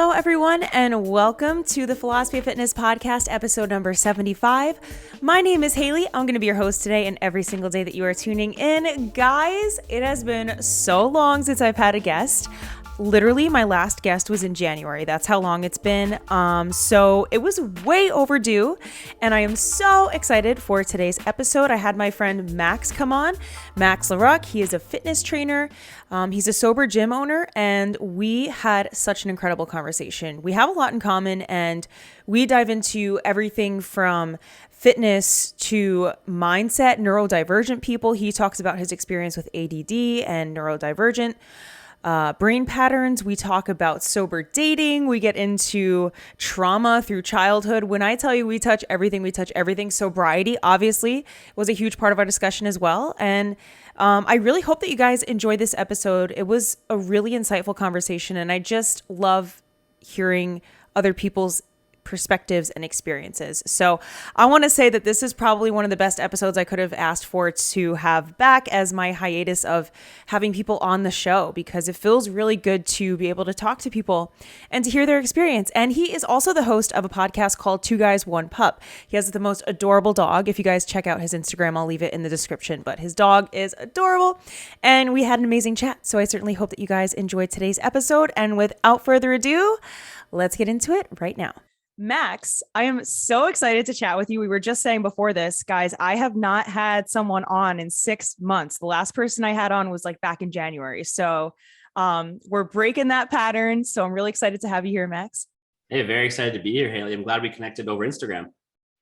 Hello, everyone, and welcome to the Philosophy of Fitness podcast, episode number 75. My name is Haley. I'm going to be your host today and every single day that you are tuning in. Guys, it has been so long since I've had a guest. Literally, my last guest was in January. That's how long it's been. So it was way overdue, and I am so excited for today's episode. I had my friend Max come on, Max Laroque. He is a fitness trainer. He's a sober gym owner, and we had such an incredible conversation. We have a lot in common, and we dive into everything from fitness to mindset, neurodivergent people. He talks about his experience with ADD and neurodivergent brain patterns. We talk about sober dating. We get into trauma through childhood. When I tell you we touch everything. Sobriety, obviously, was a huge part of our discussion as well. And I really hope that you guys enjoyed this episode. It was a really insightful conversation, and I just love hearing other people's perspectives and experiences. So I want to say that this is probably one of the best episodes I could have asked for to have back as my hiatus of having people on the show, because it feels really good to be able to talk to people and to hear their experience. And he is also the host of a podcast called Two Guys, One Pup. He has the most adorable dog. If you guys check out his Instagram, I'll leave it in the description, but his dog is adorable. And we had an amazing chat. So I certainly hope that you guys enjoyed today's episode. And without further ado, let's get into it right now. Max, I am so excited to chat with you. We were just saying before this, guys, I have not had someone on in 6 months. The last person I had on was like back in January. So we're breaking that pattern. So I'm really excited to have you here, Max. Hey, very excited to be here, Haley. I'm glad we connected over Instagram.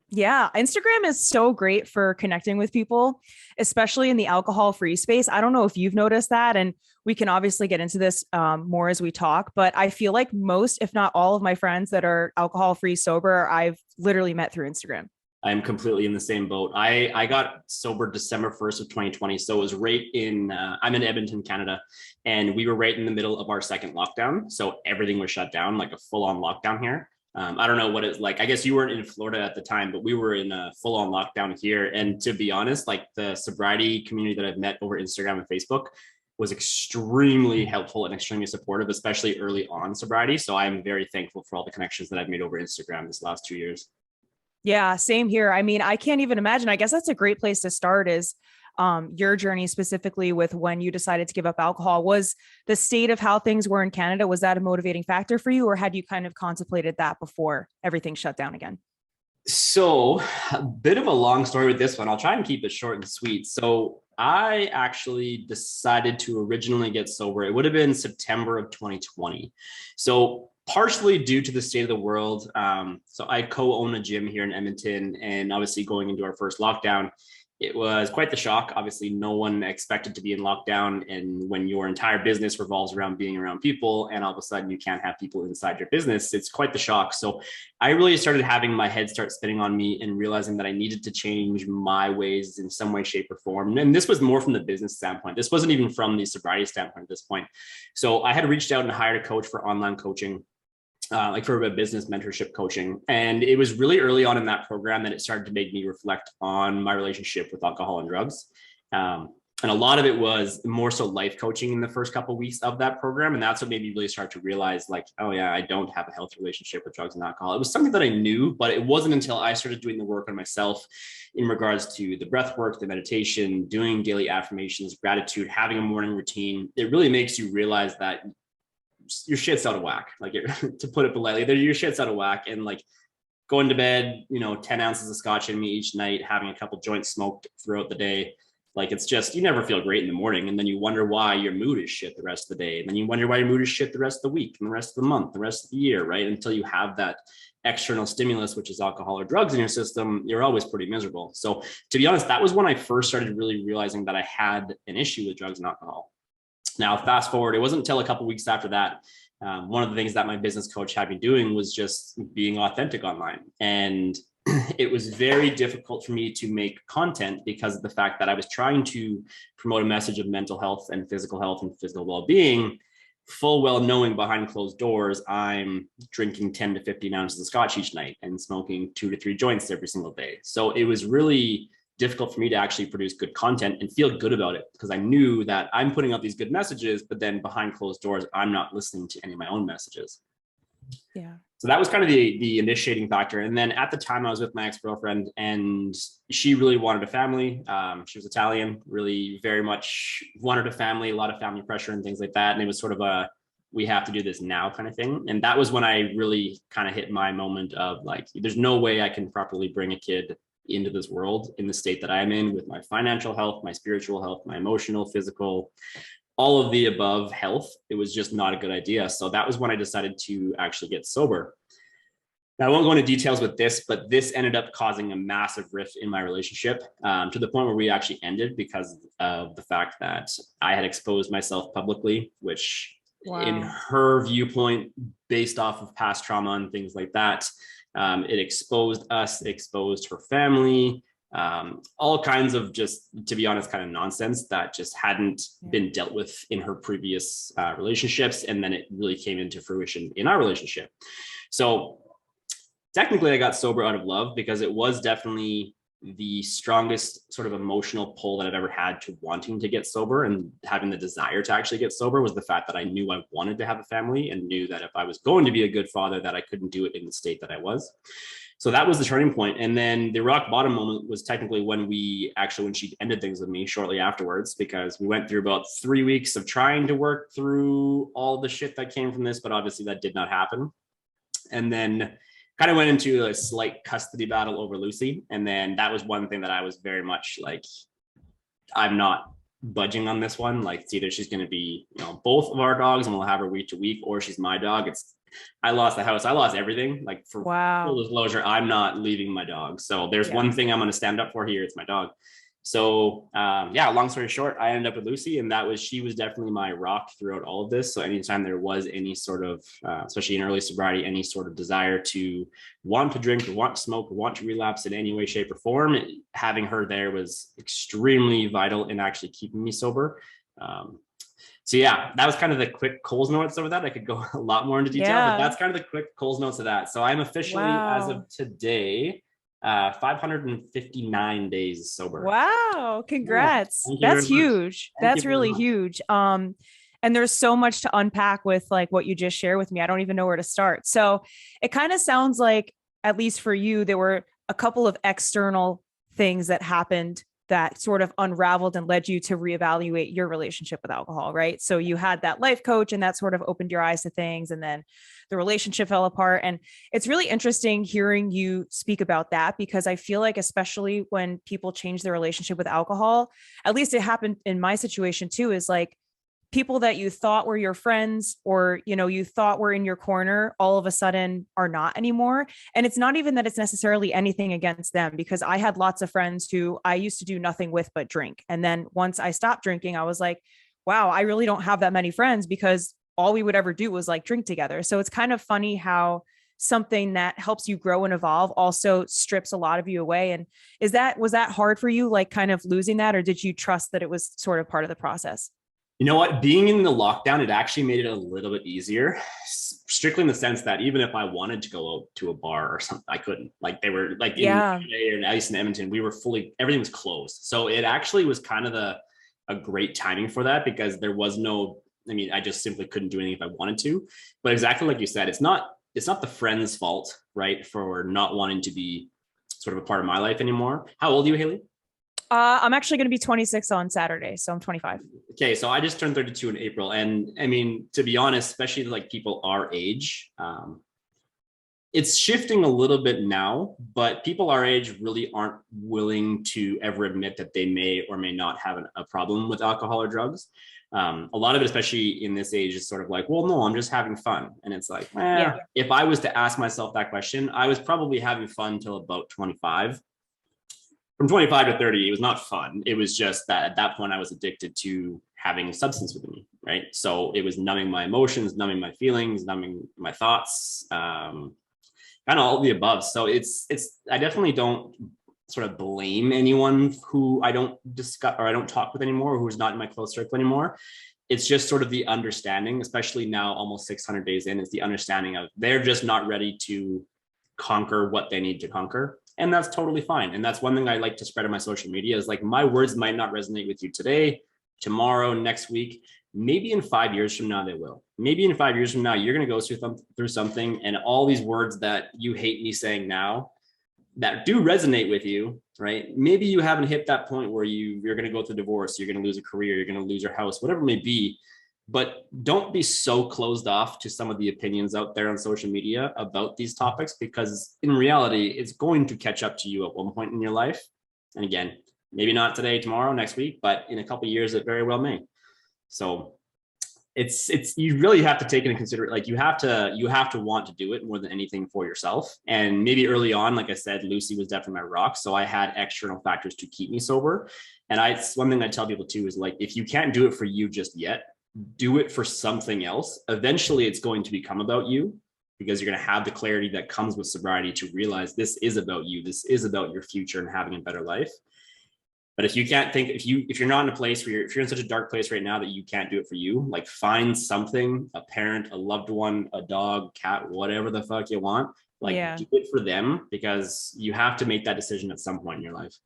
Yeah, Instagram is so great for connecting with people, especially in the alcohol-free space. I don't know if you've noticed that, and we can obviously get into this more as we talk, but I feel like most, if not all of my friends that are alcohol-free sober, I've literally met through Instagram. I'm completely in the same boat. I got sober December 1st of 2020. So it was right in, I'm in Edmonton, Canada, and we were right in the middle of our second lockdown. So everything was shut down, like a full-on lockdown here. I don't know what it's like. I guess you weren't in Florida at the time, but we were in a full-on lockdown here. And to be honest, like the sobriety community that I've met over Instagram and Facebook was extremely helpful and extremely supportive, especially early on sobriety. So I'm very thankful for all the connections that I've made over Instagram this last 2 years. Yeah, same here. I mean, I can't even imagine. I guess that's a great place to start is your journey specifically with when you decided to give up alcohol. Was the state of how things were in Canada, was that a motivating factor for you, or had you kind of contemplated that before everything shut down again? So a bit of a long story with this one. I'll try and keep it short and sweet. So I actually decided to originally get sober. It would have been September of 2020. So partially due to the state of the world. So I co-own a gym here in Edmonton, and obviously going into our first lockdown, it was quite the shock. Obviously, no one expected to be in lockdown. And when your entire business revolves around being around people and all of a sudden you can't have people inside your business, it's quite the shock. So I really started having my head start spinning on me and realizing that I needed to change my ways in some way, shape, or form. And this was more from the business standpoint. This wasn't even from the sobriety standpoint at this point. So I had reached out and hired a coach for online coaching. Like for a business mentorship coaching. And it was really early on in that program that it started to make me reflect on my relationship with alcohol and drugs. And a lot of it was more so life coaching in the first couple of weeks of that program. And that's what made me really start to realize like, oh yeah, I don't have a healthy relationship with drugs and alcohol. It was something that I knew, but it wasn't until I started doing the work on myself in regards to the breath work, the meditation, doing daily affirmations, gratitude, having a morning routine. It really makes you realize that your shit's out of whack, like to put it politely, your shit's out of whack. And like going to bed, 10 ounces of scotch in me each night, having a couple joints smoked throughout the day. Like, it's just, you never feel great in the morning. And then you wonder why your mood is shit the rest of the day. And then you wonder why your mood is shit the rest of the week and the rest of the month, the rest of the year, right? Until you have that external stimulus, which is alcohol or drugs in your system, you're always pretty miserable. So to be honest, that was when I first started really realizing that I had an issue with drugs and alcohol. Now, fast forward, it wasn't until a couple of weeks after that. One of the things that my business coach had me doing was just being authentic online. And it was very difficult for me to make content because of the fact that I was trying to promote a message of mental health and physical well-being, full well knowing behind closed doors, I'm drinking 10 to 15 ounces of scotch each night and smoking 2 to 3 joints every single day. So it was really difficult for me to actually produce good content and feel good about it, because I knew that I'm putting out these good messages, but then behind closed doors, I'm not listening to any of my own messages. Yeah. So that was kind of the initiating factor. And then at the time I was with my ex-girlfriend and she really wanted a family. She was Italian, really very much wanted a family, a lot of family pressure and things like that. And it was sort of a, we have to do this now kind of thing. And that was when I really kind of hit my moment of like, there's no way I can properly bring a kid into this world in the state that I'm in with my financial health, my spiritual health, my emotional, physical, all of the above health. It was just not a good idea. So that was when I decided to actually get sober. Now, I won't go into details with this, but this ended up causing a massive rift in my relationship to the point where we actually ended because of the fact that I had exposed myself publicly, which in her viewpoint, based off of past trauma and things like that, it exposed us, it exposed her family, all kinds of just, to be honest, kind of nonsense that just hadn't been dealt with in her previous relationships. And then it really came into fruition in our relationship. So technically I got sober out of love because it was definitely the strongest sort of emotional pull that I've ever had to wanting to get sober and having the desire to actually get sober was the fact that I knew I wanted to have a family and knew that if I was going to be a good father, that I couldn't do it in the state that I was. So that was the turning point. And then the rock bottom moment was technically when she ended things with me shortly afterwards, because we went through about 3 weeks of trying to work through all the shit that came from this, but obviously that did not happen. And then kind of went into a slight custody battle over Lucy. And then that was one thing that I was very much like, I'm not budging on this one. Like it's either she's going to be, both of our dogs and we'll have her week to week, or she's my dog. I lost the house. I lost everything. Like for full disclosure, I'm not leaving my dog. So there's one thing I'm going to stand up for here. It's my dog. So long story short, I ended up with Lucy, and she was definitely my rock throughout all of this. So anytime there was any sort of, especially in early sobriety, any sort of desire to want to drink or want to smoke or want to relapse in any way, shape or form, having her there was extremely vital in actually keeping me sober. So that was kind of the quick Coles notes over that. I could go a lot more into detail, but that's kind of the quick Coles notes of that. So I'm officially, as of today, 559 days sober. Wow. Congrats. That's huge. That's really huge. And there's so much to unpack with like what you just shared with me. I don't even know where to start. So it kind of sounds like, at least for you, there were a couple of external things that happened that sort of unraveled and led you to reevaluate your relationship with alcohol, right? So you had that life coach and that sort of opened your eyes to things, and then the relationship fell apart. And it's really interesting hearing you speak about that, because I feel like, especially when people change their relationship with alcohol, at least it happened in my situation too, is like people that you thought were your friends or, you thought were in your corner, all of a sudden are not anymore. And it's not even that it's necessarily anything against them, because I had lots of friends who I used to do nothing with but drink. And then once I stopped drinking, I was like, wow, I really don't have that many friends, because all we would ever do was like drink together. So it's kind of funny how something that helps you grow and evolve also strips a lot of you away. And was that hard for you, like kind of losing that, or did you trust that it was sort of part of the process? You know what? Being in the lockdown, it actually made it a little bit easier, strictly in the sense that even if I wanted to go out to a bar or something, I couldn't. Like they were like in LA or Ice in Edmonton, we were everything was closed. So it actually was kind of a great timing for that, because there was I just simply couldn't do anything if I wanted to. But exactly like you said, it's not the friend's fault, right, for not wanting to be sort of a part of my life anymore. How old are you, Haley? I'm actually going to be 26 on Saturday, so I'm 25. Okay, so I just turned 32 in April, and I mean, to be honest, especially like people our age, it's shifting a little bit now, but people our age really aren't willing to ever admit that they may or may not have a problem with alcohol or drugs. A lot of it, especially in this age, is sort of like, well, no, I'm just having fun. And it's like, if I was to ask myself that question, I was probably having fun till about 25. From 25 to 30, it was not fun. It was just that at that point, I was addicted to having substance with me, right? So it was numbing my emotions, numbing my feelings, numbing my thoughts, kind of all of the above. So I definitely don't sort of blame anyone who I don't discuss or I don't talk with anymore, or who's not in my close circle anymore. It's just sort of the understanding, especially now almost 600 days in, is the understanding of they're just not ready to conquer what they need to conquer. And that's totally fine. And that's one thing I like to spread on my social media is like, my words might not resonate with you today. tomorrow, next week. Maybe in 5 years from now, they will. Maybe in 5 years from now, you're going to go through something, and all these words that you hate me saying now that do resonate with you, right? Maybe you haven't hit that point where you're going to go through divorce, you're going to lose a career, you're going to lose your house, whatever it may be. But don't be so closed off to some of the opinions out there on social media about these topics, because in reality, it's going to catch up to you at one point in your life. And again, maybe not today, tomorrow, next week, but in a couple of years, it very well may. So it's you really have to take into consideration, like you have to want to do it more than anything for yourself. And maybe early on, like I said, Lucy was definitely my rock, so I had external factors to keep me sober. And one thing I tell people too is, like, if you can't do it for you just yet, do it for something else. Eventually it's going to become about you, because you're going to have the clarity that comes with sobriety to realize this is about you, this is about your future and having a better life. But if you can't think, if you're not in a place where if you're in such a dark place right now that you can't do it for you, like, find something, a parent, a loved one, a dog, cat, whatever the fuck you want, like, do it for them, because you have to make that decision at some point in your life.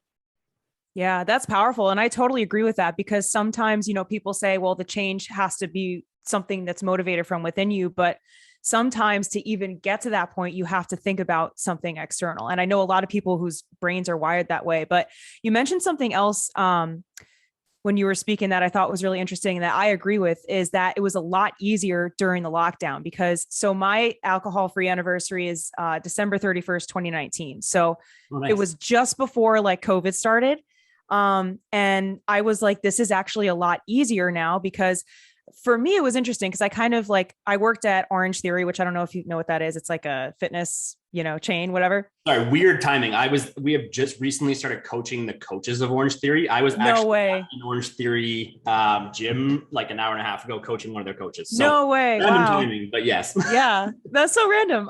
Yeah, that's powerful. And I totally agree with that, because sometimes, people say, well, the change has to be something that's motivated from within you. But sometimes to even get to that point, you have to think about something external. And I know a lot of people whose brains are wired that way. But you mentioned something else when you were speaking that I thought was really interesting, and that I agree with, is that it was a lot easier during the lockdown, because my alcohol-free anniversary is December 31st, 2019. So It was just before like COVID started. And I was like, this is actually a lot easier now, because for me, it was interesting because I kind of I worked at Orange Theory, which I don't know if you know what that is. It's like a fitness, chain, whatever. Sorry, weird timing. We have just recently started coaching the coaches of Orange Theory. I was in Orange Theory gym like an hour and a half ago, coaching one of their coaches. So, no way. Random Wow. timing, but yes. Yeah, that's so random.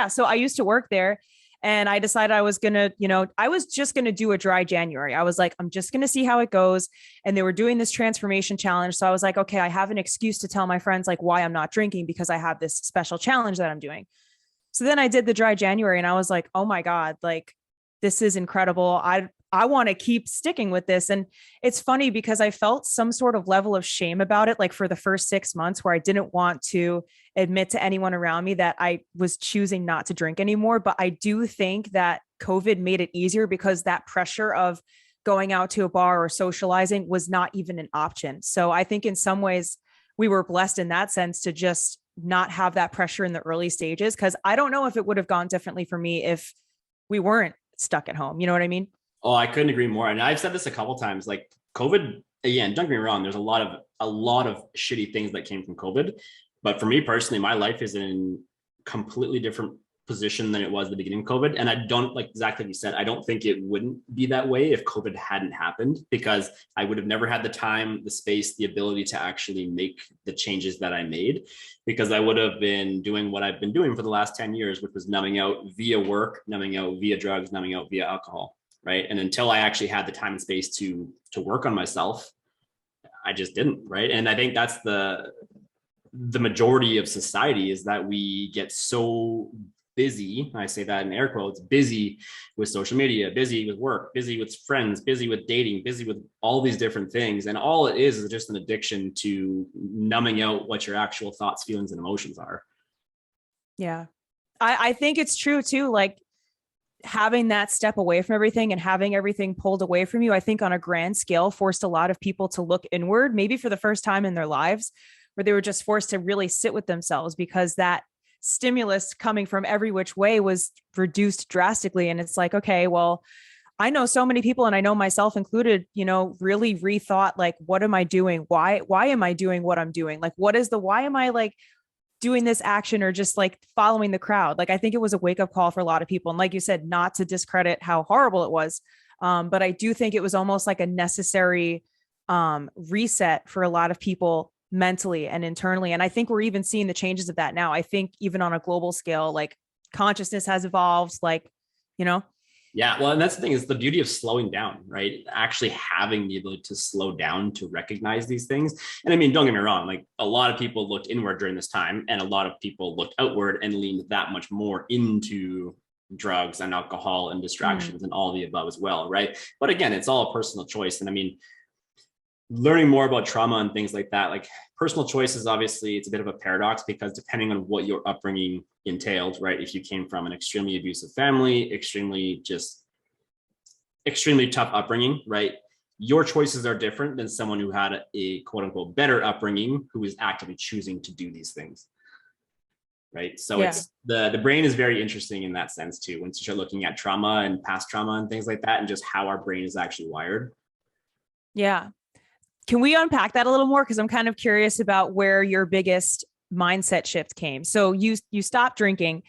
So I used to work there. And I decided I was just going to do a dry January. I was like, I'm just going to see how it goes. And they were doing this transformation challenge. So I was like, okay, I have an excuse to tell my friends like why I'm not drinking, because I have this special challenge that I'm doing. So then I did the dry January, and I was like, oh my God, like, this is incredible. I want to keep sticking with this. And it's funny because I felt some sort of level of shame about it, like for the first 6 months, where I didn't want to admit to anyone around me that I was choosing not to drink anymore. But I do think that COVID made it easier, because that pressure of going out to a bar or socializing was not even an option. So I think in some ways we were blessed in that sense to just not have that pressure in the early stages. Cause I don't know if it would have gone differently for me if we weren't stuck at home. You know what I mean? Oh, I couldn't agree more. And I've said this a couple of times, like COVID, again, don't get me wrong, there's a lot of shitty things that came from COVID. But for me personally, my life is in completely different position than it was at the beginning of COVID. And I don't, like exactly like you said, I don't think it wouldn't be that way if COVID hadn't happened, because I would have never had the time, the space, the ability to actually make the changes that I made, because I would have been doing what I've been doing for the last 10 years, which was numbing out via work, numbing out via drugs, numbing out via alcohol. Right. And until I actually had the time and space to work on myself, I just didn't. Right. And I think that's the majority of society, is that we get so busy. I say that in air quotes, busy with social media, busy with work, busy with friends, busy with dating, busy with all these different things. And all it is just an addiction to numbing out what your actual thoughts, feelings, and emotions are. Yeah. I think it's true too. Like, having that step away from everything and having everything pulled away from you, I think on a grand scale forced a lot of people to look inward, maybe for the first time in their lives, where they were just forced to really sit with themselves, because that stimulus coming from every which way was reduced drastically. And it's like, okay, well, I know so many people, and I know myself included, really rethought, like, what am I doing? Why am I doing what I'm doing? Like, why am I like doing this action, or just like following the crowd? Like, I think it was a wake up call for a lot of people. And like you said, not to discredit how horrible it was. But I do think it was almost like a necessary reset for a lot of people mentally and internally. And I think we're even seeing the changes of that now. I think even on a global scale, like, consciousness has evolved, Yeah, well, and that's the thing, is the beauty of slowing down, right? Actually having the ability to slow down to recognize these things. And I mean, don't get me wrong, like, a lot of people looked inward during this time, and a lot of people looked outward and leaned that much more into drugs and alcohol and distractions and all the above as well, right? But again, it's all a personal choice. And I mean, learning more about trauma and things like that. Like personal choices, obviously, it's a bit of a paradox because depending on what your upbringing entailed, right? If you came from an extremely abusive family, extremely tough upbringing, right? Your choices are different than someone who had a quote unquote better upbringing who is actively choosing to do these things. Right. So Yeah. it's the brain is very interesting in that sense too, once you start looking at trauma and past trauma and things like that, and just how our brain is actually wired. Yeah. Can we unpack that a little more? Because I'm kind of curious about where your biggest mindset shift came. So you stopped drinking.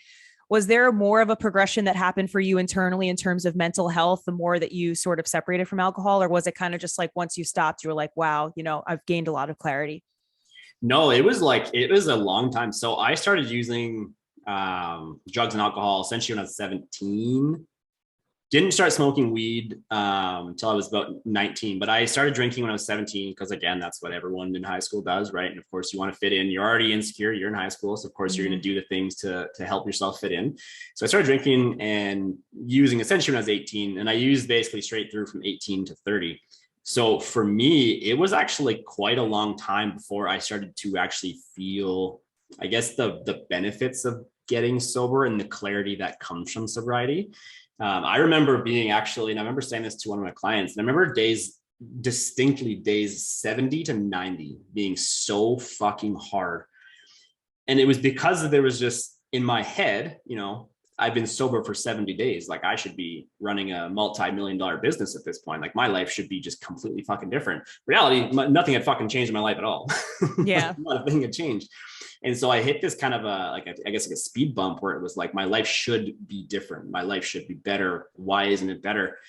Was there more of a progression that happened for you internally in terms of mental health, the more that you sort of separated from alcohol? Or was it kind of just like once you stopped, you were like, wow, I've gained a lot of clarity? No, it was a long time. So I started using drugs and alcohol essentially when I was 17. Didn't start smoking weed until I was about 19, but I started drinking when I was 17 because, again, that's what everyone in high school does, right? And of course, you want to fit in. You're already insecure. You're in high school, so of course, you're going to do the things to help yourself fit in. So I started drinking and using essentially when I was 18, and I used basically straight through from 18 to 30. So for me, it was actually quite a long time before I started to actually feel, I guess, the benefits of getting sober and the clarity that comes from sobriety. I remember being actually, and I remember saying this to one of my clients, and I remember distinctly days 70 to 90 being so fucking hard. And it was because there was just in my head, I've been sober for 70 days. Like I should be running a multi-million-dollar business at this point. Like my life should be just completely fucking different. Reality, nothing had fucking changed in my life at all. Yeah. Not a thing had changed. And so I hit this kind of I guess like a speed bump where it was like, my life should be different. My life should be better. Why isn't it better?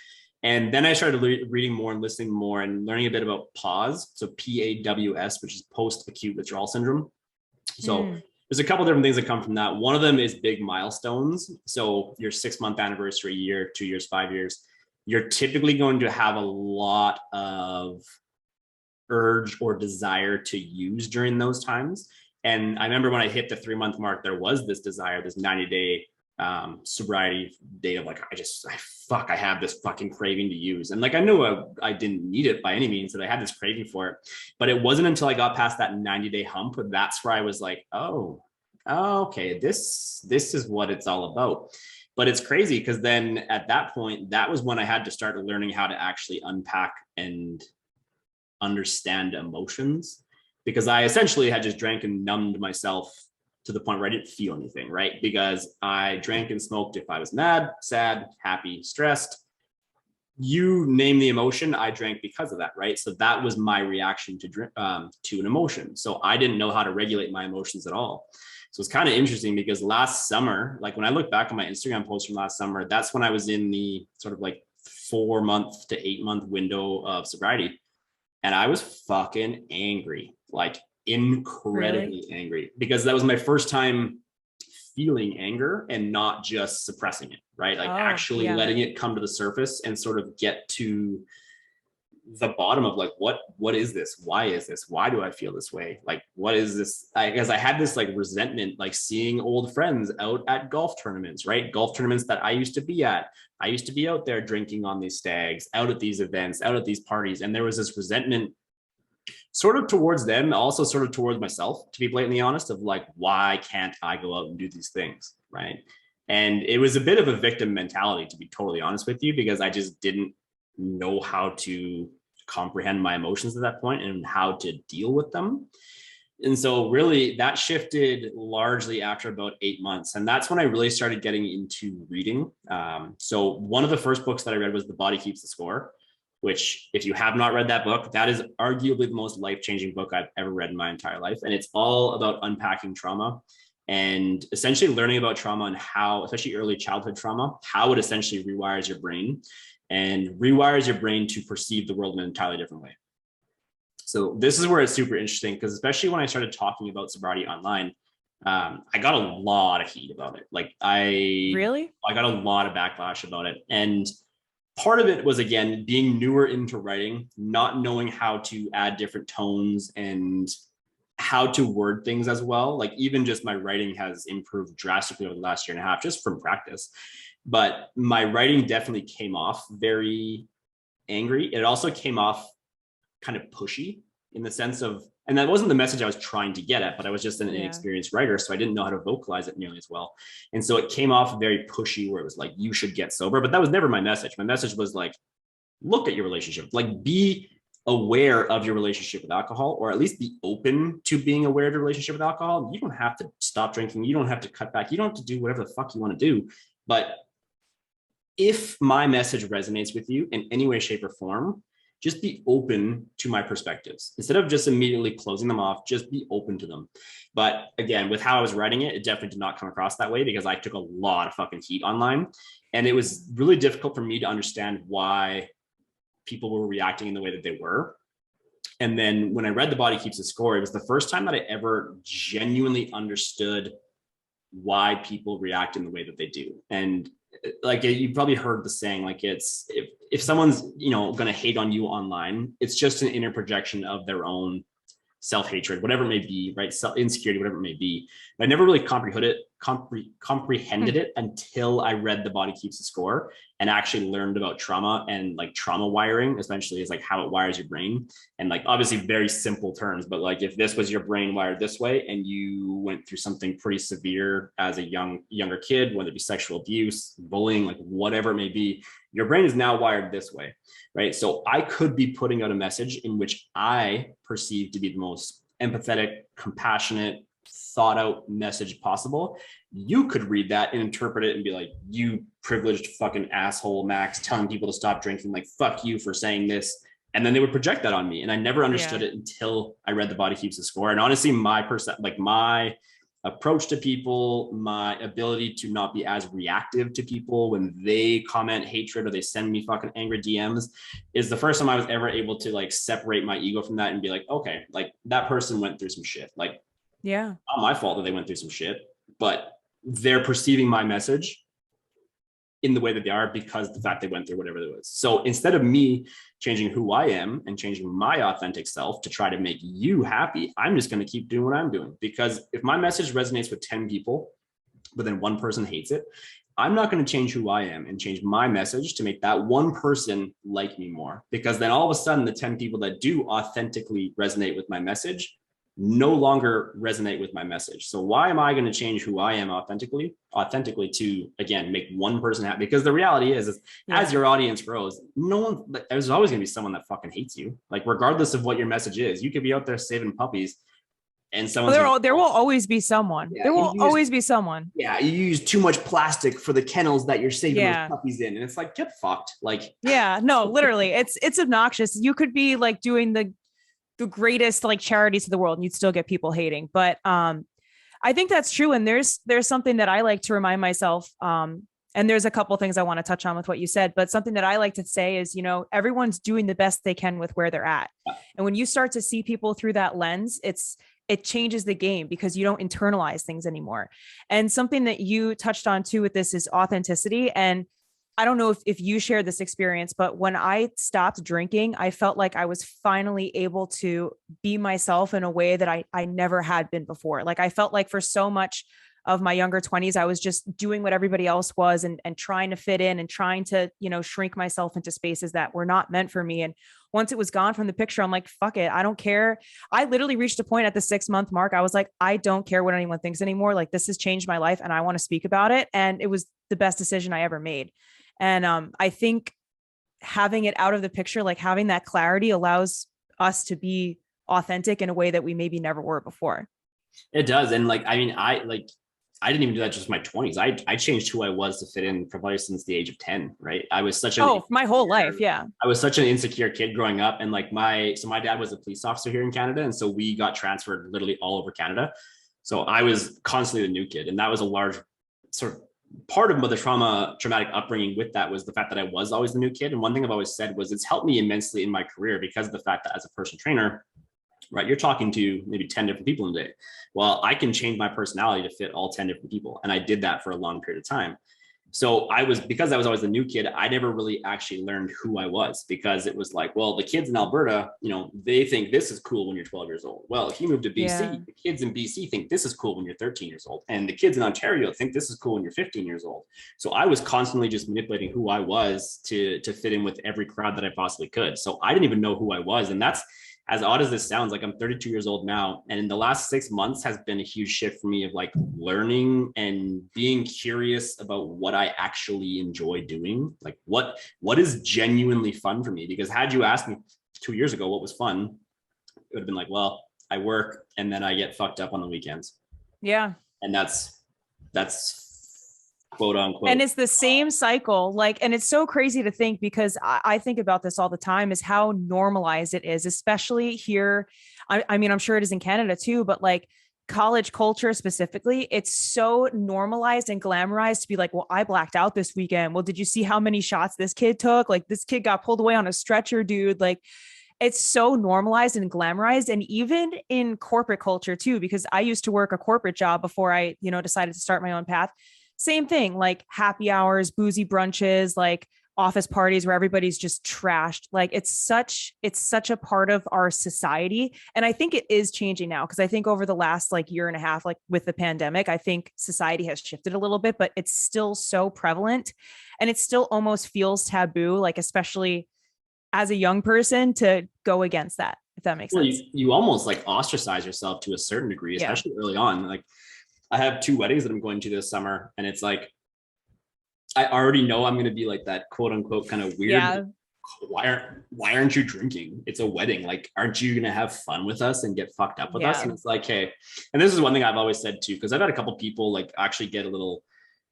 And then I started reading more and listening more and learning a bit about PAWS. So PAWS, which is post-acute withdrawal syndrome. So there's a couple different things that come from that. One of them is big milestones. So your 6-month anniversary, year, 2 years, 5 years, you're typically going to have a lot of urge or desire to use during those times. And I remember when I hit the 3-month mark, there was this desire, this 90-day sobriety date of like, I have this fucking craving to use. And like, I knew I didn't need it by any means, that I had this craving for it. But it wasn't until I got past that 90-day hump, that's where I was like, oh, okay, this is what it's all about. But it's crazy because then at that point, that was when I had to start learning how to actually unpack and understand emotions, because I essentially had just drank and numbed myself to the point where I didn't feel anything, right? Because I drank and smoked if I was mad, sad, happy, stressed. You name the emotion, I drank because of that, right? So that was my reaction to an emotion. So I didn't know how to regulate my emotions at all. So it's kind of interesting because last summer, like when I look back on my Instagram post from last summer, that's when I was in the sort of like 4-month to 8-month window of sobriety. And I was fucking angry, like incredibly angry, because that was my first time feeling anger and not just suppressing it, right? Like actually letting it come to the surface and sort of get to the bottom of like, what is this? Why is this? Why do I feel this way? Like, what is this? I guess I had this like resentment, like seeing old friends out at golf tournaments, right? Golf tournaments that I used to be at. I used to be out there drinking on these stags, out at these events, out at these parties. And there was this resentment sort of towards them, also sort of towards myself, to be blatantly honest, of like, why can't I go out and do these things, right? And it was a bit of a victim mentality, to be totally honest with you, because I just didn't know how to comprehend my emotions at that point and how to deal with them. And so really that shifted largely after about 8 months. And that's when I really started getting into reading. So one of the first books that I read was The Body Keeps the Score, which if you have not read that book, that is arguably the most life-changing book I've ever read in my entire life. And it's all about unpacking trauma and essentially learning about trauma and how, especially early childhood trauma, how it essentially rewires your brain and rewires your brain to perceive the world in an entirely different way. So this is where it's super interesting, because especially when I started talking about sobriety online, I got a lot of heat about it. Like I got a lot of backlash about it. And part of it was, again, being newer into writing, not knowing how to add different tones and how to word things as well. Like even just my writing has improved drastically over the last year and a half, just from practice. But my writing definitely came off very angry. It also came off kind of pushy in the sense of, and that wasn't the message I was trying to get at, but I was just an inexperienced writer. So I didn't know how to vocalize it nearly as well. And so it came off very pushy where it was like, you should get sober, but that was never my message. My message was like, look at your relationship, like be aware of your relationship with alcohol, or at least be open to being aware of your relationship with alcohol. You don't have to stop drinking. You don't have to cut back. You don't have to do whatever the fuck you want to do. But if my message resonates with you in any way, shape, or form, just be open to my perspectives. Instead of just immediately closing them off, just be open to them. But again, with how I was writing it, it definitely did not come across that way because I took a lot of fucking heat online. And it was really difficult for me to understand why people were reacting in the way that they were. And then when I read The Body Keeps the Score, it was the first time that I ever genuinely understood why people react in the way that they do. And like, you probably heard the saying, like, it's if someone's, you know, going to hate on you online, it's just an inner projection of their own self-hatred, whatever it may be, right? Insecurity, whatever it may be. But I never really comprehended it until I read The Body Keeps the Score and actually learned about trauma and like trauma wiring, essentially, is like how it wires your brain. And like, obviously very simple terms, but like if this was your brain wired this way and you went through something pretty severe as a younger kid, whether it be sexual abuse, bullying, like whatever it may be, your brain is now wired this way, right? So I could be putting out a message in which I perceive to be the most empathetic, compassionate, thought out message possible. You could read that and interpret it and be like, you privileged fucking asshole, Max, telling people to stop drinking, like, fuck you for saying this. And then they would project that on me. And I never understood it until I read The Body Keeps the Score. And honestly, my approach to people, my ability to not be as reactive to people when they comment hatred or they send me fucking angry DMs is the first time I was ever able to like separate my ego from that and be like, okay, like that person went through some shit. Like, yeah, not my fault that they went through some shit, but they're perceiving my message in the way that they are because the fact they went through whatever it was. So instead of me changing who I am and changing my authentic self to try to make you happy, I'm just going to keep doing what I'm doing. Because if my message resonates with 10 people, but then one person hates it, I'm not going to change who I am and change my message to make that one person like me more. Because then all of a sudden, the 10 people that do authentically resonate with my message no longer resonate with my message. So why am I going to change who I am authentically to, again, make one person happy? Because the reality is as your audience grows, there's always going to be someone that fucking hates you. Like, regardless of what your message is, you could be out there saving puppies and someone there will always be someone. Yeah, there will always be someone. Yeah, you use too much plastic for the kennels that you're saving those puppies in, and it's like, get fucked. Like, yeah, no, literally, it's obnoxious. You could be like doing the greatest like charities to the world and you'd still get people hating. But I think that's true. And there's something that I like to remind myself. And there's a couple of things I want to touch on with what you said, but something that I like to say is, you know, everyone's doing the best they can with where they're at. And when you start to see people through that lens, it changes the game because you don't internalize things anymore. And something that you touched on too with this is authenticity. And I don't know if you share this experience, but when I stopped drinking, I felt like I was finally able to be myself in a way that I never had been before. Like, I felt like for so much of my younger 20s, I was just doing what everybody else was and trying to fit in and trying to, you know, shrink myself into spaces that were not meant for me. And once it was gone from the picture, I'm like, fuck it. I don't care. I literally reached a point at the 6-month mark. I was like, I don't care what anyone thinks anymore. Like, this has changed my life and I want to speak about it. And it was the best decision I ever made. And I think having it out of the picture, like having that clarity, allows us to be authentic in a way that we maybe never were before. It does. And like, I mean, I didn't even do that just in my 20s. I changed who I was to fit in probably since the age of 10, right? I was such my whole life. Yeah. I was such an insecure kid growing up. And like my dad was a police officer here in Canada. And so we got transferred literally all over Canada. So I was constantly the new kid. And that was a large sort of part of the traumatic upbringing with that was the fact that I was always the new kid. And one thing I've always said was it's helped me immensely in my career because of the fact that as a personal trainer, right, you're talking to maybe 10 different people in a day. Well, I can change my personality to fit all 10 different people. And I did that for a long period of time. So because I was always the new kid, I never really actually learned who I was, because it was like, well, the kids in Alberta, they think this is cool when you're 12 years old. Well, if you move to Yeah. BC, the kids in BC think this is cool when you're 13 years old. And the kids in Ontario think this is cool when you're 15 years old. So I was constantly just manipulating who I was to fit in with every crowd that I possibly could. So I didn't even know who I was. And that's, as odd as this sounds, like I'm 32 years old now. And in the last 6 months has been a huge shift for me of like learning and being curious about what I actually enjoy doing. Like what is genuinely fun for me? Because had you asked me 2 years ago what was fun, it would have been like, well, I work and then I get fucked up on the weekends. Yeah. And that's quote unquote. And it's the same cycle. Like, and it's so crazy to think, because I think about this all the time, is how normalized it is, especially here. I mean, I'm sure it is in Canada too, but like college culture specifically, it's so normalized and glamorized to be like, well, I blacked out this weekend. Well, did you see how many shots this kid took? Like, this kid got pulled away on a stretcher, dude. Like, it's so normalized and glamorized. And even in corporate culture too, because I used to work a corporate job before I, decided to start my own path. Same thing, like happy hours, boozy brunches, like office parties where everybody's just trashed. Like it's such a part of our society. And I think it is changing now, because I think over the last like year and a half, like with the pandemic, I think society has shifted a little bit, but it's still so prevalent, and it still almost feels taboo, like especially as a young person, to go against that, if that makes sense. You almost like ostracize yourself to a certain degree, especially early on. Like I have 2 weddings that I'm going to this summer, and it's like, I already know I'm going to be like that quote unquote kind of weird. Yeah. Why aren't you drinking? It's a wedding. Like, aren't you going to have fun with us and get fucked up with us? And it's like, hey, and this is one thing I've always said too, because I've had a couple people like actually get a little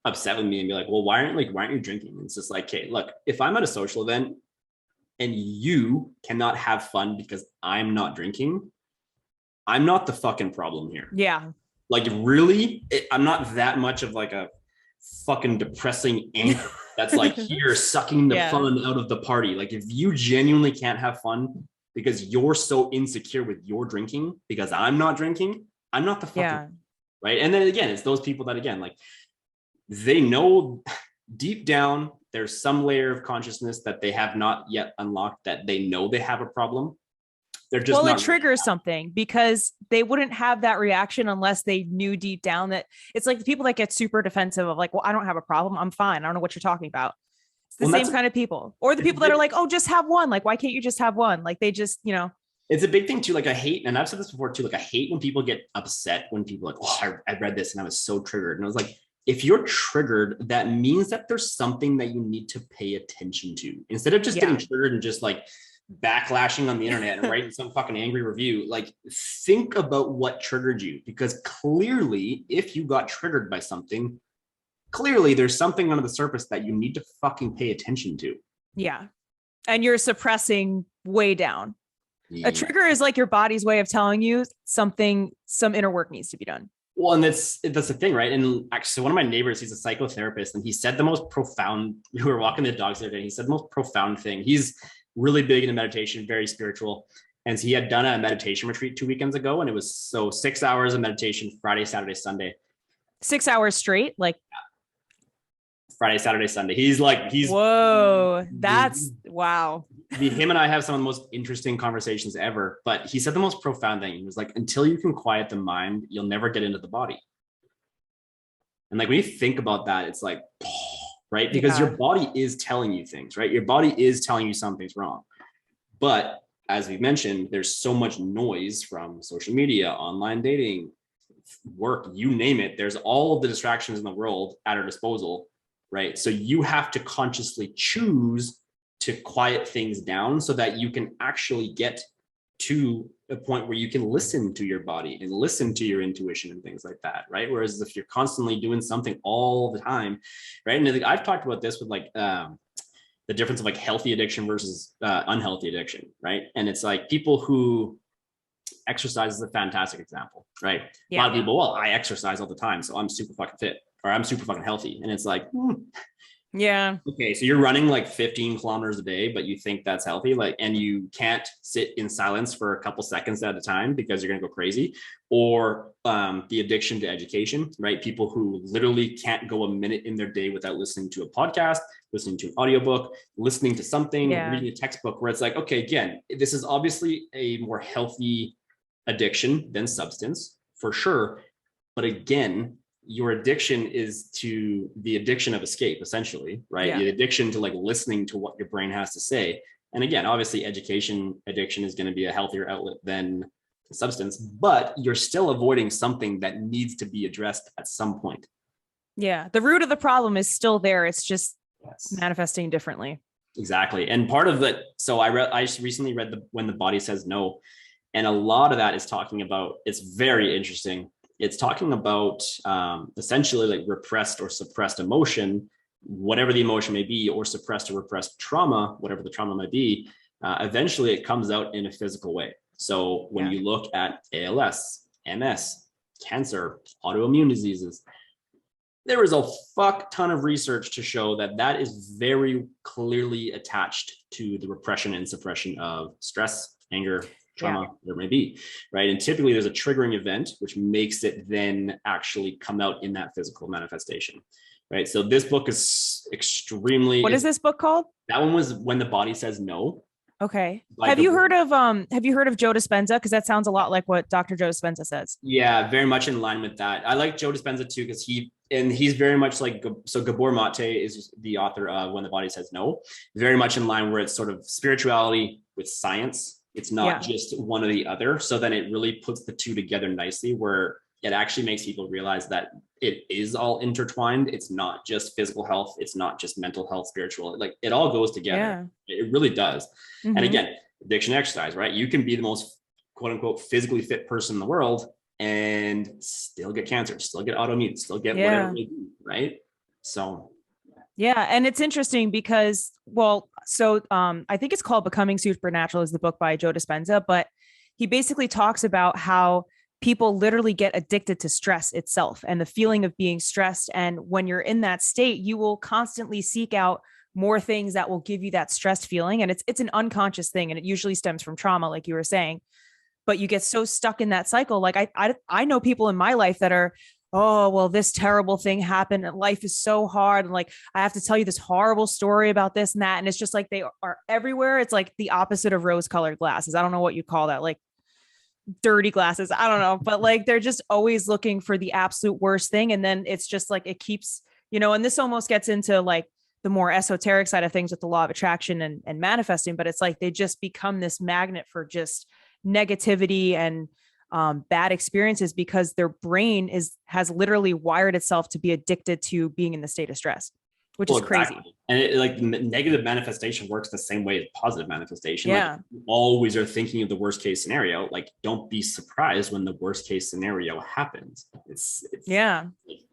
upset with me and be like, well, why aren't you drinking? And it's just like, hey, look, if I'm at a social event and you cannot have fun because I'm not drinking, I'm not the fucking problem here. Yeah. Like really, I'm not that much of like a fucking depressing anchor that's like here sucking the fun out of the party. Like if you genuinely can't have fun because you're so insecure with your drinking because I'm not drinking, I'm not the fucking right. And then again, it's those people that again, like they know deep down there's some layer of consciousness that they have not yet unlocked, that they know they have a problem. They're just it triggers something, because they wouldn't have that reaction unless they knew deep down that it's like the people that get super defensive of like, well, I don't have a problem, I'm fine, I don't know what you're talking about. It's the same kind of people, or the people that are like, oh, just have one. Like, why can't you just have one? Like they just, it's a big thing too. Like I hate, and I've said this before too, like I hate when people get upset when people are like, oh, I read this and I was so triggered. And I was like, if you're triggered, that means that there's something that you need to pay attention to, instead of just getting triggered and just like backlashing on the internet and writing some fucking angry review. Like think about what triggered you, because clearly if you got triggered by something, clearly there's something under the surface that you need to fucking pay attention to. Yeah. And you're suppressing way down. A trigger is like your body's way of telling you some inner work needs to be done. Well, and that's the thing, right? And actually, one of my neighbors, he's a psychotherapist, and he said the most profound, we were walking the dogs the other day, he said the most profound thing. He's really big into meditation, very spiritual. And so he had done a meditation retreat 2 weekends ago. And it was 6 hours of meditation, Friday, Saturday, Sunday. 6 hours straight? Like Friday, Saturday, Sunday. He's whoa, that's wow. Him and I have some of the most interesting conversations ever, but he said the most profound thing. He was like, until you can quiet the mind, you'll never get into the body. And like, when you think about that, it's like, right? Because your body is telling you things, right? Your body is telling you something's wrong. But as we mentioned, there's so much noise from social media, online dating, work, you name it. There's all of the distractions in the world at our disposal, right? So you have to consciously choose to quiet things down so that you can actually get to a point where you can listen to your body and listen to your intuition and things like that, right? Whereas if you're constantly doing something all the time, right? And I've talked about this with like the difference of like healthy addiction versus unhealthy addiction, right? And it's like people who exercise is a fantastic example, right? A lot of people, well, I exercise all the time, so I'm super fucking fit, or I'm super fucking healthy. And it's like, Yeah. Okay, so you're running like 15 kilometers a day, but you think that's healthy, like, and you can't sit in silence for a couple seconds at a time because you're gonna go crazy. Or the addiction to education, right? People who literally can't go a minute in their day without listening to a podcast, listening to an audiobook, listening to something, Yeah. reading a textbook, where it's like, okay, again, this is obviously a more healthy addiction than substance, for sure. But again, your addiction is to the addiction of escape, essentially, right? Yeah. The addiction to like listening to what your brain has to say. And again, obviously, education addiction is going to be a healthier outlet than substance, but you're still avoiding something that needs to be addressed at some point. Yeah. The root of the problem is still there. It's just Yes, manifesting differently. exactly. And part of it, so I just recently read the When the Body Says No, and a lot of that is talking about, it's very interesting. It's talking about essentially like repressed or suppressed emotion, whatever the emotion may be, or suppressed or repressed trauma, whatever the trauma might be. Eventually it comes out in a physical way. So when you look at ALS, MS, cancer, autoimmune diseases, there is a fuck ton of research to show that that is very clearly attached to the repression and suppression of stress, anger, trauma, there may be, right? And typically there's a triggering event, which makes it then actually come out in that physical manifestation, right? So this book is extremely. What is this book called? That one was When the Body Says No. Okay. Have you heard of Joe Dispenza? Because that sounds a lot like what Dr. Joe Dispenza says. Yeah, very much in line with that. I like Joe Dispenza too, because he's very much like, so Gabor Mate is the author of When the Body Says No, very much in line where it's sort of spirituality with science. It's not just one or the other. So then it really puts the two together nicely, where it actually makes people realize that it is all intertwined. It's not just physical health. It's not just mental health, spiritual, like it all goes together. Yeah. It really does. Mm-hmm. And again, addiction exercise, right? You can be the most quote unquote physically fit person in the world and still get cancer, still get autoimmune, still get whatever it may be, right? So yeah. And it's interesting because, I think it's called Becoming Supernatural is the book by Joe Dispenza, but he basically talks about how people literally get addicted to stress itself and the feeling of being stressed. And when you're in that state, you will constantly seek out more things that will give you that stressed feeling. And it's an unconscious thing. And it usually stems from trauma, like you were saying, but you get so stuck in that cycle. Like I know people in my life that are, oh, well, this terrible thing happened and life is so hard. And like, I have to tell you this horrible story about this and that. And it's just like, they are everywhere. It's like the opposite of rose colored glasses. I don't know what you call that. Like dirty glasses. I don't know, but like, they're just always looking for the absolute worst thing. And then it's just like, it keeps, and this almost gets into like the more esoteric side of things with the law of attraction and manifesting, but it's like, they just become this magnet for just negativity and bad experiences because their brain has literally wired itself to be addicted to being in the state of stress, which is crazy. Exactly. And like negative manifestation works the same way as positive manifestation. Yeah. Like, you always are thinking of the worst case scenario. Like, don't be surprised when the worst case scenario happens. It's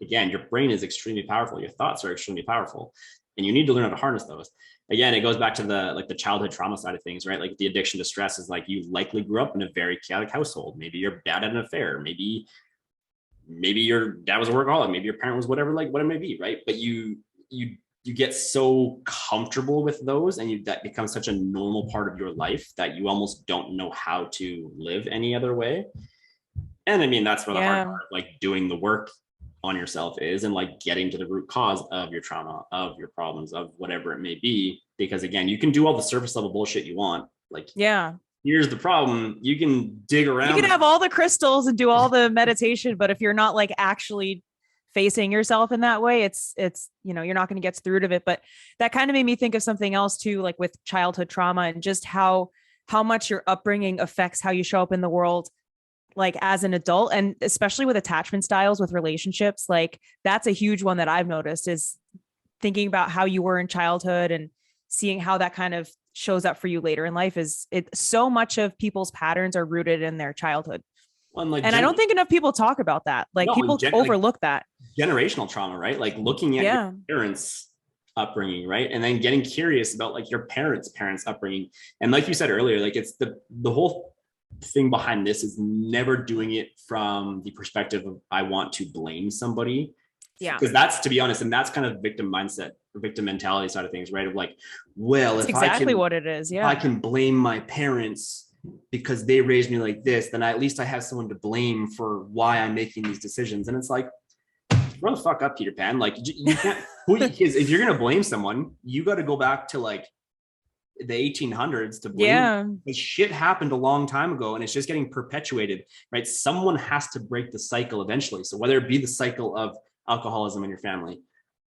again, your brain is extremely powerful. Your thoughts are extremely powerful, and you need to learn how to harness those. Again, it goes back to the childhood trauma side of things, right? Like the addiction to stress is like, you likely grew up in a very chaotic household. Maybe your dad had an affair. Maybe your dad was a workaholic. Maybe your parent was whatever, like what it may be, right? But you get so comfortable with those, and that becomes such a normal part of your life that you almost don't know how to live any other way. And I mean, that's where the hard part, like doing the work on yourself is, and like getting to the root cause of your trauma, of your problems, of whatever it may be. Because again, you can do all the surface level bullshit you want. Like, here's the problem. You can dig around. You can have all the crystals and do all the meditation, but if you're not like actually facing yourself in that way, it's you're not going to get to the root of it. But that kind of made me think of something else too, like with childhood trauma and just how much your upbringing affects how you show up in the world, like as an adult, and especially with attachment styles with relationships. Like that's a huge one that I've noticed, is thinking about how you were in childhood and seeing how that kind of shows up for you later in life. Is it so much of people's patterns are rooted in their childhood. And I don't think enough people talk about that. Like people overlook that. Generational trauma, right? Like looking at your parents' upbringing, right? And then getting curious about like your parents' upbringing. And like you said earlier, like it's the whole thing behind this is never doing it from the perspective of I want to blame somebody. Yeah. Because that's, to be honest, and that's kind of victim mindset, victim mentality side of things, right? Of like, well, That's exactly what it is. if Yeah. I can blame my parents because they raised me like this, then at least I have someone to blame for why I'm making these decisions. And it's like, grow the fuck up, Peter Pan. Like, you can't, if you're gonna blame someone, you got to go back to like the 1800s to blame them. This shit happened a long time ago, and it's just getting perpetuated, right? Someone has to break the cycle eventually. So whether it be the cycle of alcoholism in your family,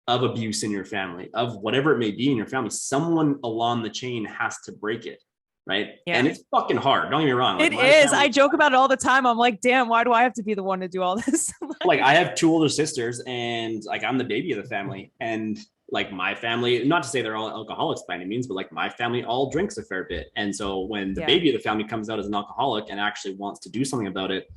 of abuse in your family, of whatever it may be in your family, someone along the chain has to break it, right? Yeah. And it's fucking hard, don't get me wrong. Like, it is. Family, I joke about it all the time. I'm like, damn, why do I have to be the one to do all this? Like, I have 2 older sisters, and like, I'm the baby of the family, and like, my family, not to say they're all alcoholics by any means, but like, my family all drinks a fair bit. And so when the baby of the family comes out as an alcoholic and actually wants to do something about it,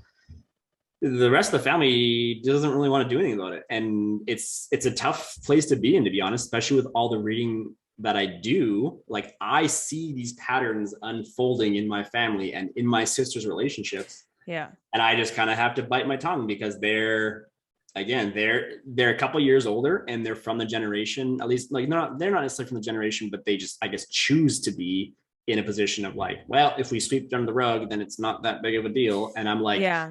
the rest of the family doesn't really want to do anything about it. And it's a tough place to be in, to be honest, especially with all the reading that I do. Like, I see these patterns unfolding in my family and in my sister's relationships. Yeah. And I just kind of have to bite my tongue, because they're a couple years older, and they're from the generation, at least, like, they're not necessarily from the generation, but they just, I guess, choose to be in a position of like, well, if we sweep it under the rug, then it's not that big of a deal. And I'm like, yeah,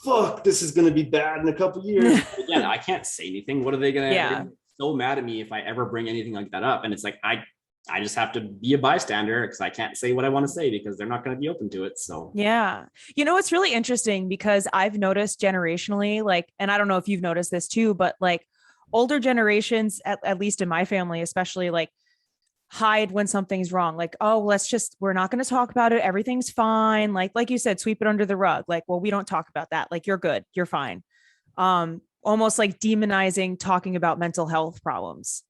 fuck, this is going to be bad in a couple years. Again, I can't say anything. What are they going to get so mad at me if I ever bring anything like that up? And it's like, I just have to be a bystander, because I can't say what I want to say, because they're not going to be open to it. So, yeah. You know, it's really interesting, because I've noticed generationally, like, and I don't know if you've noticed this too, but like, older generations, at least in my family, especially, like, hide when something's wrong. Like, oh, we're not going to talk about it. Everything's fine. Like you said, sweep it under the rug. Like, well, we don't talk about that. Like, you're good. You're fine. Almost like demonizing talking about mental health problems.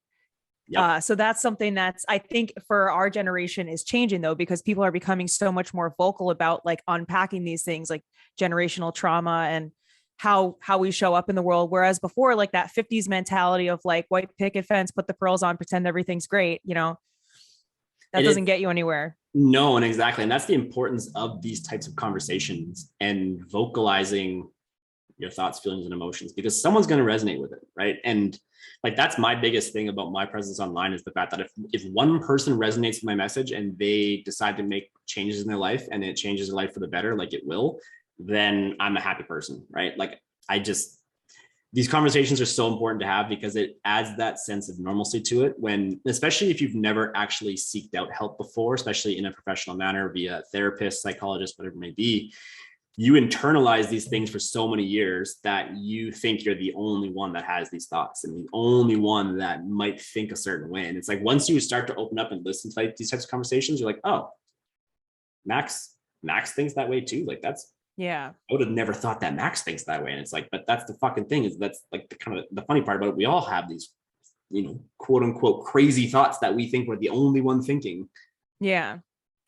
Yep. So that's something that's, I think, for our generation is changing, though, because people are becoming so much more vocal about like unpacking these things, like generational trauma and how we show up in the world. Whereas before, like, that 50s mentality of like, white picket fence, put the pearls on, pretend everything's great, you know, that doesn't get you anywhere. No, and exactly. And that's the importance of these types of conversations and vocalizing your thoughts, feelings, and emotions, because someone's going to resonate with it, right? And like, that's my biggest thing about my presence online, is the fact that if one person resonates with my message and they decide to make changes in their life, and it changes their life for the better, like it will, then I'm a happy person, right? Like, these conversations are so important to have, because it adds that sense of normalcy to it, when, especially if you've never actually seeked out help before, especially in a professional manner via therapist, psychologist, whatever it may be. You internalize these things for so many years that you think you're the only one that has these thoughts, and the only one that might think a certain way. And it's like, once you start to open up and listen to these types of conversations, you're like, oh, Max thinks that way too. Like, that's, I would have never thought that Max thinks that way. And it's like, but that's the fucking thing, is that's like the kind of the funny part about it. We all have these, you know, quote unquote crazy thoughts that we think we're the only one thinking. Yeah.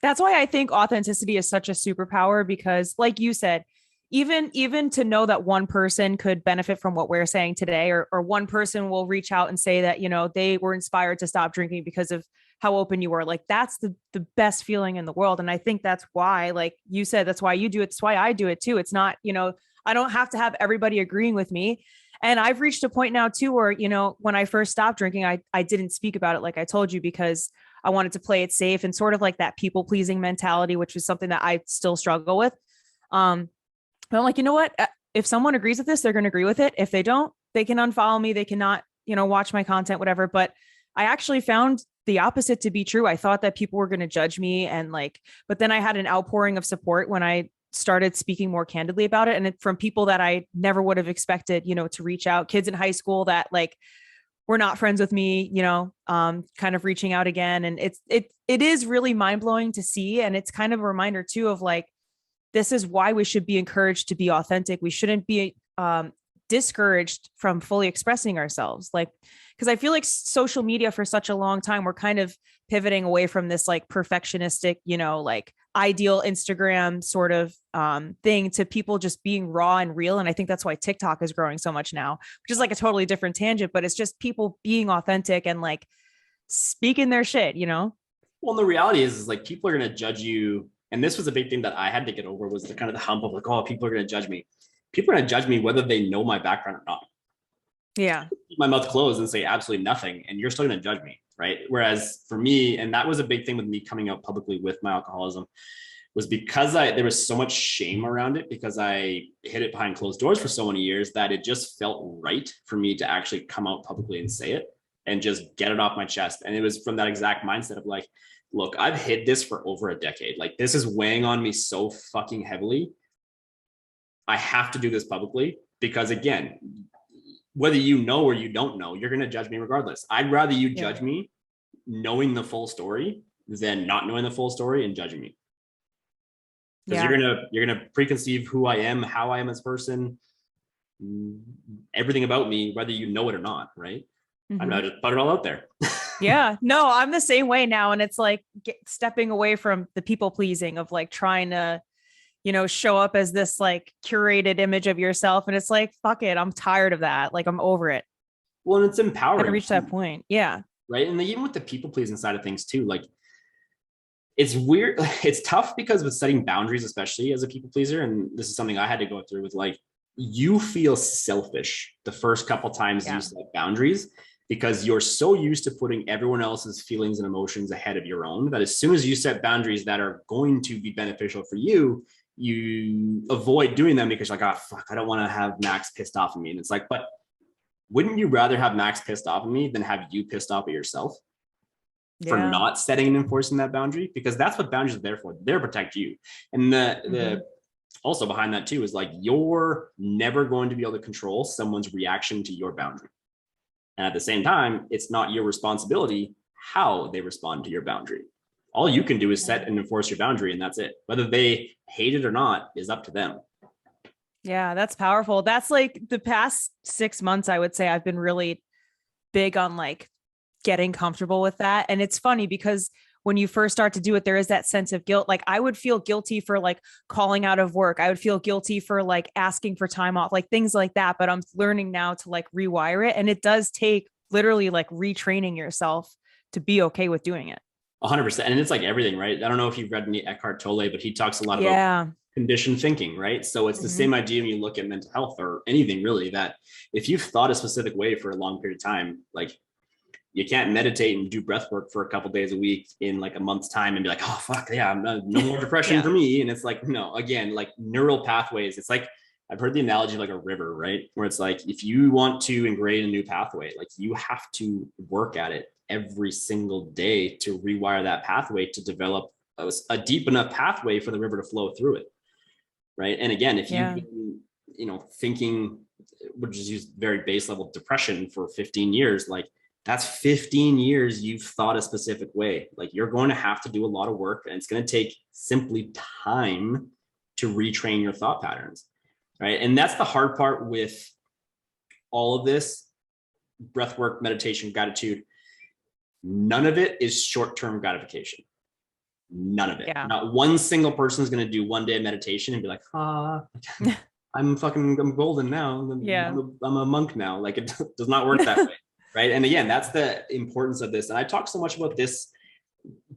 That's why I think authenticity is such a superpower, because like you said, even to know that one person could benefit from what we're saying today, or one person will reach out and say that, you know, they were inspired to stop drinking because of how open you were. Like, that's the best feeling in the world. And I think that's why, like you said, that's why you do it. That's why I do it too. It's not, you know, I don't have to have everybody agreeing with me. And I've reached a point now too, where, you know, when I first stopped drinking, I didn't speak about it, like I told you, because I wanted to play it safe, and sort of like that people pleasing mentality, which is something that I still struggle with. But I'm like, you know what? If someone agrees with this, they're going to agree with it. If they don't, they can unfollow me. They cannot, you know, watch my content, whatever. But I actually found the opposite to be true. I thought that people were going to judge me, and like, but then I had an outpouring of support when I started speaking more candidly about it. And from people that I never would have expected, you know, to reach out, kids in high school that like were not friends with me, you know, kind of reaching out again. And it is really mind blowing to see. And it's kind of a reminder too, of like, this is why we should be encouraged to be authentic. We shouldn't be discouraged from fully expressing ourselves. Like, because I feel like social media for such a long time, we're kind of pivoting away from this like perfectionistic, you know, like ideal Instagram sort of thing, to people just being raw and real. And I think that's why TikTok is growing so much now, which is like a totally different tangent, but it's just people being authentic and like speaking their shit, you know? Well, the reality is like, people are going to judge you. And this was a big thing that I had to get over, was the kind of the hump of like, oh, people are going to judge me. People are going to judge me whether they know my background or not. Yeah. Keep my mouth closed and say absolutely nothing, and you're still going to judge me, right? Whereas for me, and that was a big thing with me coming out publicly with my alcoholism, was because there was so much shame around it because I hid it behind closed doors for so many years that it just felt right for me to actually come out publicly and say it and just get it off my chest. And it was from that exact mindset of like, look, I've hid this for over a decade. Like, this is weighing on me so fucking heavily. I have to do this publicly because, again, whether you know or you don't know, you're going to judge me regardless. I'd rather you judge me knowing the full story than not knowing the full story and judging me. Because you're gonna preconceive who I am, how I am as a person, everything about me, whether you know it or not, right? I'm not just put it all out there. Yeah, no, I'm the same way now. And it's like stepping away from the people pleasing of like trying to, show up as this like curated image of yourself. And it's like, fuck it. I'm tired of that. Like, I'm over it. Well, and it's empowering. To reach that point. Yeah. Right. And even with the people pleasing side of things too, like, it's weird. It's tough because with setting boundaries, especially as a people pleaser, and this is something I had to go through with, like, you feel selfish the first couple times you set boundaries because you're so used to putting everyone else's feelings and emotions ahead of your own that as soon as you set boundaries that are going to be beneficial for you, you avoid doing them because you're like, oh, fuck, I don't want to have Max pissed off at me. And it's like, but wouldn't you rather have Max pissed off at me than have you pissed off at yourself? For not setting and enforcing that boundary? Because that's what boundaries are there for. They're to protect you. And the also behind that too is like, you're never going to be able to control someone's reaction to your boundary. And at the same time, it's not your responsibility how they respond to your boundary. All you can do is set and enforce your boundary, and that's it. Whether they hate it or not is up to them. Yeah, that's powerful. That's like the past 6 months, I would say I've been really big on like getting comfortable with that. And it's funny because when you first start to do it, there is that sense of guilt. Like, I would feel guilty for like calling out of work. I would feel guilty for like asking for time off, like things like that. But I'm learning now to like rewire it. And it does take literally like retraining yourself to be okay with doing it. 100%. And it's like everything, right? I don't know if you've read any Eckhart Tolle, but he talks a lot about conditioned thinking, right? So it's the same idea when you look at mental health or anything really, that if you've thought a specific way for a long period of time, like, you can't meditate and do breath work for a couple days a week in like a month's time and be like, oh, fuck yeah, no more depression for me. And it's like, no, again, like neural pathways. It's like, I've heard the analogy of like a river, right? Where it's like, if you want to ingrain a new pathway, like, you have to work at it every single day to rewire that pathway to develop a deep enough pathway for the river to flow through it. Right. And again, if you've been, thinking, we'll just use very base level depression for 15 years, like, that's 15 years you've thought a specific way. Like, you're going to have to do a lot of work, and it's going to take simply time to retrain your thought patterns, right? And that's the hard part with all of this breath work, meditation, gratitude. None of it is short-term gratification. None of it. Yeah. Not one single person is going to do one day of meditation and be like, I'm golden now. I'm a monk now. Like, it does not work that way. Right. And again, that's the importance of this. And I talk so much about this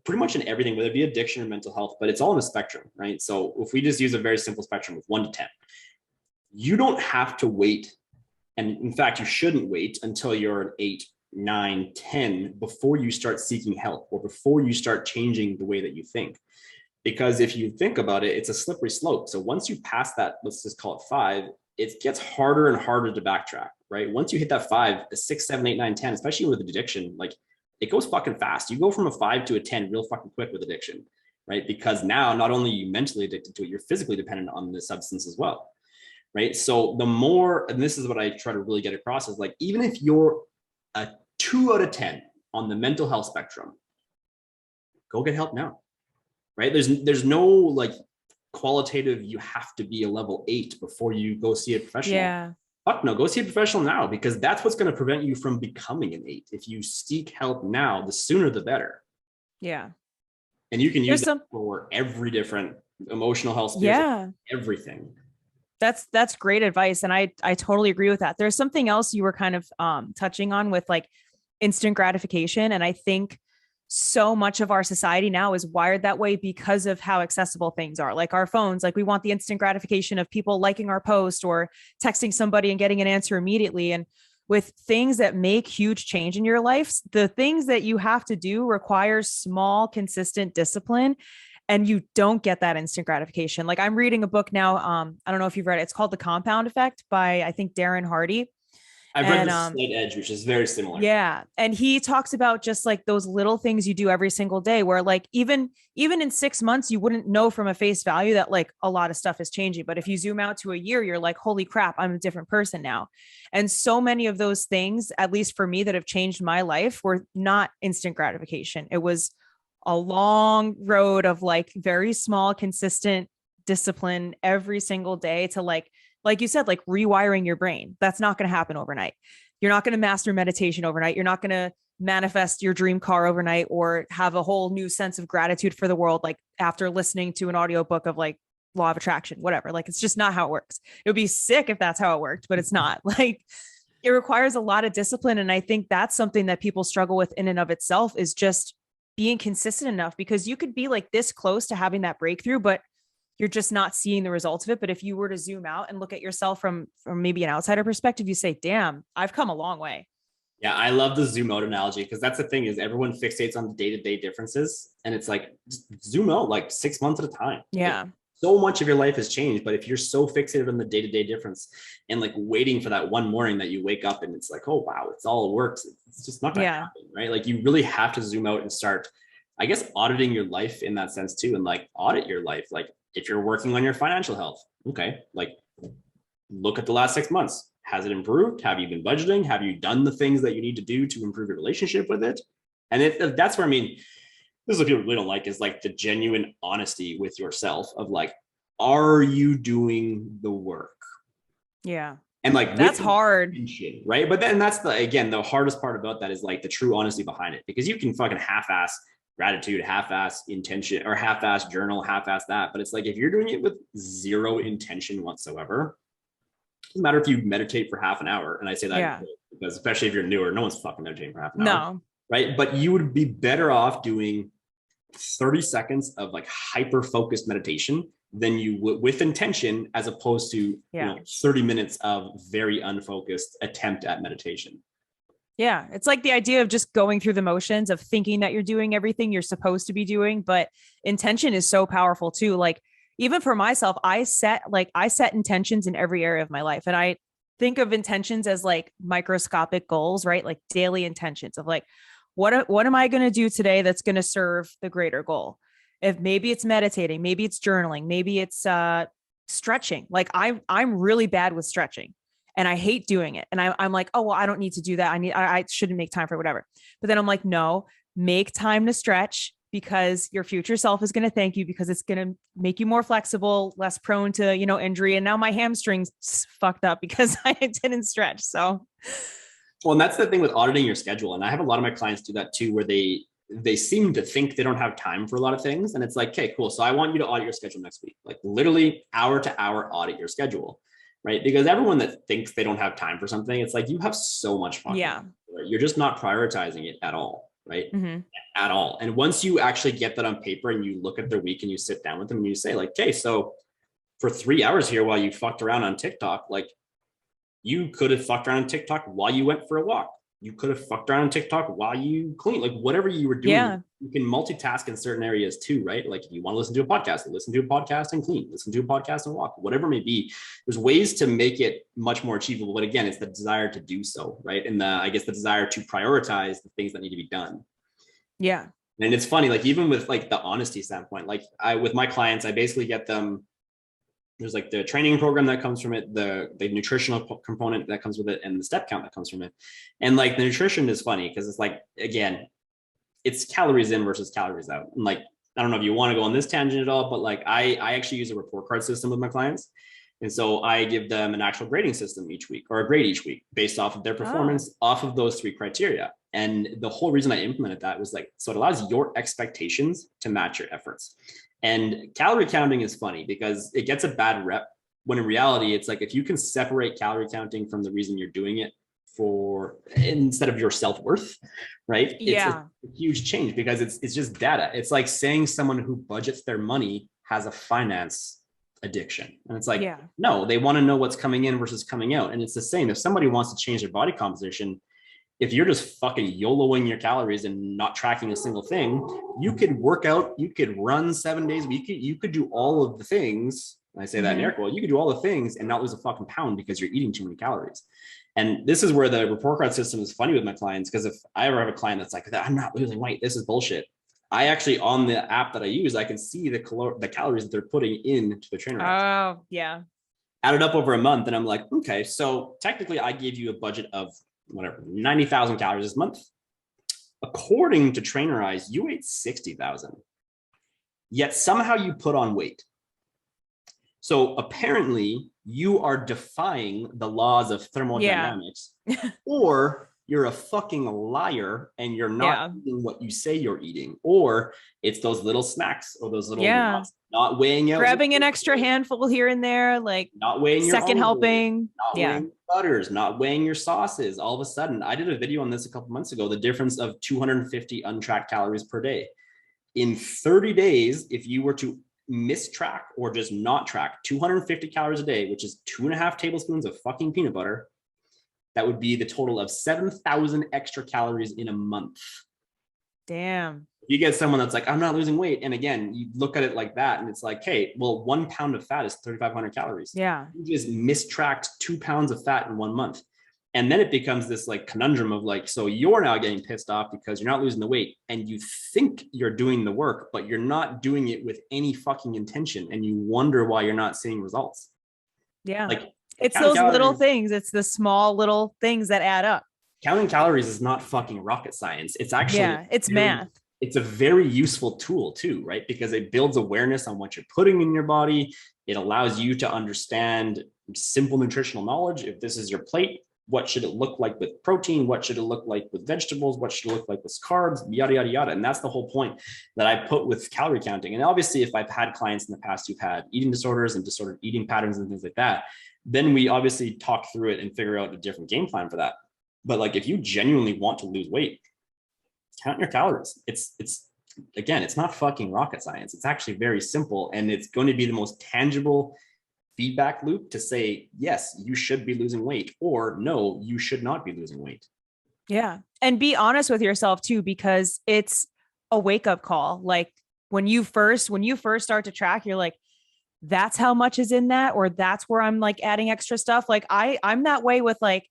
pretty much in everything, whether it be addiction or mental health, but it's all in a spectrum, right? So if we just use a very simple spectrum with 1 to 10, you don't have to wait. And in fact, you shouldn't wait until you're an 8, 9, 10 before you start seeking help or before you start changing the way that you think. Because if you think about it, it's a slippery slope. So once you pass that, let's just call it 5, it gets harder and harder to backtrack, right? Once you hit that 5, a 6, 7, 8, 9, 10, especially with addiction, like, it goes fucking fast. You go from a 5 to a 10 real fucking quick with addiction, right? Because now not only are you mentally addicted to it, you're physically dependent on the substance as well, right? So the more, and this is what I try to really get across, is like, even if you're a 2 out of 10 on the mental health spectrum, go get help now, right? There's no like qualitative, you have to be a level 8 before you go see a professional. Yeah. Fuck no, go see a professional now, because that's what's going to prevent you from becoming an 8. If you seek help now, the sooner the better. Yeah. And you can use that for every different emotional health, everything. That's great advice. And I totally agree with that. There's something else you were kind of touching on with like instant gratification. And I think so much of our society now is wired that way because of how accessible things are. Like our phones, like we want the instant gratification of people liking our post or texting somebody and getting an answer immediately. And with things that make huge change in your life, the things that you have to do requires small, consistent discipline. And you don't get that instant gratification. Like I'm reading a book now. I don't know if you've read it. It's called The Compound Effect by, I think, Darren Hardy. I've read And The Slight Edge, which is very similar. yeah. And he talks about just like those little things you do every single day where like even in 6 months, you wouldn't know from a face value that like a lot of stuff is changing. But if you zoom out to a year, you're like, holy crap, I'm a different person now. And so many of those things, at least for me, that have changed my life were not instant gratification. It was a long road of like very small, consistent discipline every single day to like you said, like rewiring your brain. That's not going to happen overnight. You're not going to master meditation overnight. You're not going to manifest your dream car overnight or have a whole new sense of gratitude for the world. Like after listening to an audiobook of like law of attraction, whatever, like it's just not how it works. It would be sick if that's how it worked, but it's not. Like it requires a lot of discipline. And I think that's something that people struggle with in and of itself is just being consistent enough, because you could be like this close to having that breakthrough, but you're just not seeing the results of it. But if you were to zoom out and look at yourself from maybe an outsider perspective, you say, damn, I've come a long way. Yeah, I love the zoom out analogy because that's the thing is everyone fixates on the day-to-day differences. And it's like, just zoom out like 6 months at a time. Yeah. Like, so much of your life has changed. But if you're so fixated on the day-to-day difference and like waiting for that one morning that you wake up and it's like, oh, wow, it's all works. It's just not going to happen, right? Like you really have to zoom out and start, I guess, auditing your life in that sense too. And like audit your life. Like if you're working on your financial health, okay, like look at the last 6 months. Has it improved? Have you been budgeting? Have you done the things that you need to do to improve your relationship with it? And that's where, I mean, this is what people really don't like is like the genuine honesty with yourself of like, are you doing the work? Yeah. And like, that's hard, right? But then that's again, the hardest part about that is like the true honesty behind it, because you can fucking half-ass gratitude, half-ass intention, or half-ass journal, half-ass that. But it's like, if you're doing it with zero intention whatsoever, it doesn't matter if you meditate for half an hour. And I say that because especially if you're newer, no one's fucking meditating for half an hour. Right. But you would be better off doing 30 seconds of like hyper-focused meditation than you would with intention, as opposed to 30 minutes of very unfocused attempt at meditation. Yeah. It's like the idea of just going through the motions of thinking that you're doing everything you're supposed to be doing. But intention is so powerful too. Like even for myself, I set intentions in every area of my life. And I think of intentions as like microscopic goals, right? Like daily intentions of like, what am I going to do today that's going to serve the greater goal? If maybe it's meditating, maybe it's journaling, maybe it's stretching. Like I'm really bad with stretching and I hate doing it. And I'm like, oh, well, I don't need to do that. I shouldn't make time for whatever. But then I'm like, no, make time to stretch, because your future self is going to thank you, because it's going to make you more flexible, less prone to, injury. And now my hamstrings fucked up because I didn't stretch. So. Well, and that's the thing with auditing your schedule. And I have a lot of my clients do that too, where they seem to think they don't have time for a lot of things. And it's like, okay, cool. So I want you to audit your schedule next week, like literally hour to hour audit your schedule, right? Because everyone that thinks they don't have time for something, it's like, you have so much fun. Yeah. Right? You're just not prioritizing it at all. Right. Mm-hmm. At all. And once you actually get that on paper and you look at their week and you sit down with them and you say like, okay, so for 3 hours here while you fucked around on TikTok, like you could have fucked around on TikTok while you went for a walk. You could have fucked around on TikTok while you clean, like whatever you were doing. You can multitask in certain areas too, right? Like if you want to listen to a podcast, listen to a podcast and clean, listen to a podcast and walk, whatever it may be. There's ways to make it much more achievable. But again, it's the desire to do so, right? And I guess the desire to prioritize the things that need to be done. Yeah. And it's funny, like even with like the honesty standpoint, like with my clients, I basically get them, there's like the training program that comes from it, the nutritional component that comes with it, and the step count that comes from it. And like the nutrition is funny because it's like, again, it's calories in versus calories out. And like, I don't know if you want to go on this tangent at all, but like I actually use a report card system with my clients. And so I give them an actual grading system each week, or a grade each week based off of their performance off of those 3 criteria. And the whole reason I implemented that was like, so it allows your expectations to match your efforts. And calorie counting is funny because it gets a bad rep, when in reality, it's like, if you can separate calorie counting from the reason you're doing it for, instead of your self-worth, right? It's a huge change, because it's just data. It's like saying someone who budgets their money has a finance addiction. And it's like, Yeah. no, they want to know what's coming in versus coming out. And it's the same. If somebody wants to change their body composition, if you're just fucking YOLOing your calories and not tracking a single thing, you could work out, you could run 7 days a week, you could do all of the things. And I say that in air quotes, you could do all the things and not lose a fucking pound because you're eating too many calories. And this is where the report card system is funny with my clients, because if I ever have a client that's like, I'm not losing weight, this is bullshit. I actually, on the app that I use, I can see the calories that they're putting into the trainer. Oh, yeah. Added up over a month. And I'm like, okay, so technically I gave you a budget of whatever, 90,000 calories this month. According to Trainerize, you ate 60,000. Yet somehow you put on weight. So apparently you are defying the laws of thermodynamics, or you're a fucking liar and you're not eating what you say you're eating, or it's those little snacks or those little not weighing out, grabbing an extra handful here and there, like not weighing your second helping, not weighing butters, not weighing your sauces. All of a sudden, I did a video on this a couple months ago, the difference of 250 untracked calories per day. In 30 days, if you were to mistrack or just not track 250 calories a day, which is 2.5 tablespoons of fucking peanut butter, that would be the total of 7,000 extra calories in a month. Damn. You get someone that's like, I'm not losing weight. And again, you look at it like that and it's like, hey, well, 1 pound of fat is 3,500 calories. Yeah. You just mistracked 2 pounds of fat in 1 month. And then it becomes this like conundrum of like, so you're now getting pissed off because you're not losing the weight and you think you're doing the work, but you're not doing it with any fucking intention. And you wonder why you're not seeing results. Yeah. Like, it's those little things. It's the small little things that add up. Counting calories is not fucking rocket science. It's actually, it's math. It's a very useful tool too, right? Because it builds awareness on what you're putting in your body. It allows you to understand simple nutritional knowledge. If this is your plate, what should it look like with protein? What should it look like with vegetables? What should it look like with carbs? Yada, yada, yada. And that's the whole point that I put with calorie counting. And obviously, if I've had clients in the past who've had eating disorders and disordered eating patterns and things like that, then we obviously talk through it and figure out a different game plan for that. But like, if you genuinely want to lose weight, count your calories. It's again, it's not fucking rocket science. It's actually very simple. And it's going to be the most tangible feedback loop to say, yes, you should be losing weight, or no, you should not be losing weight. Yeah. And be honest with yourself too, because it's a wake-up call. Like when you first start to track, you're like, that's how much is in that, or that's where I'm like adding extra stuff. Like I'm that way with like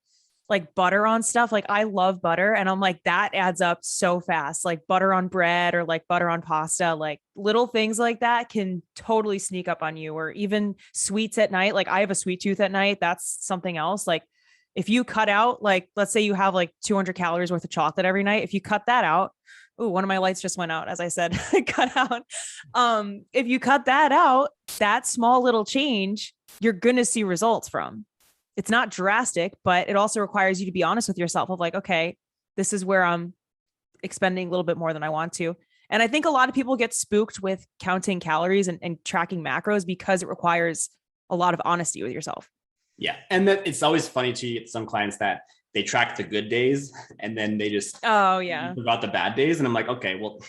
butter on stuff. Like I love butter and I'm like, that adds up so fast. Like butter on bread or like butter on pasta, like little things like that can totally sneak up on you. Or even sweets at night. Like I have a sweet tooth at night. That's something else. Like if you cut out, like, let's say you have like 200 calories worth of chocolate every night. If you cut that out, oh, one of my lights just went out, as I said, cut out. If you cut that out, that small little change, you're going to see results from. It's not drastic, but it also requires you to be honest with yourself of like, okay, this is where I'm expending a little bit more than I want to. And I think a lot of people get spooked with counting calories and tracking macros because it requires a lot of honesty with yourself. Yeah. And that it's always funny to get some clients that they track the good days and then they just forgot the bad days. And I'm like, okay, well,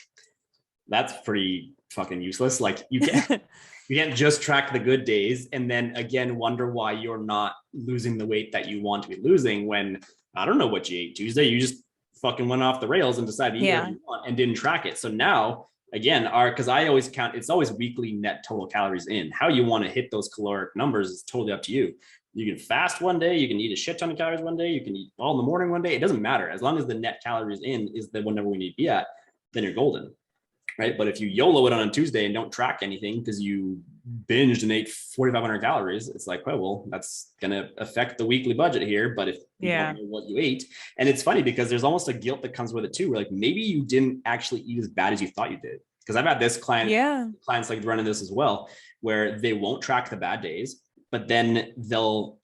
that's pretty fucking useless. Like you can't just track the good days and then again wonder why you're not losing the weight that you want to be losing when I don't know what you ate Tuesday. You just fucking went off the rails and decided to eat what you want and didn't track it. So now again, because I always count, it's always weekly net total calories in. How you want to hit those caloric numbers is totally up to you. You can fast one day, you can eat a shit ton of calories one day, you can eat all in the morning one day. It doesn't matter. As long as the net calories in is the number we need to be at, then you're golden. Right. But if you YOLO it on a Tuesday and don't track anything because you binged and ate 4,500 calories, it's like, well, that's going to affect the weekly budget here. But if you don't know what you ate, and it's funny because there's almost a guilt that comes with it too. Where like maybe you didn't actually eat as bad as you thought you did. Because I've had this clients like running this as well, where they won't track the bad days, but then they'll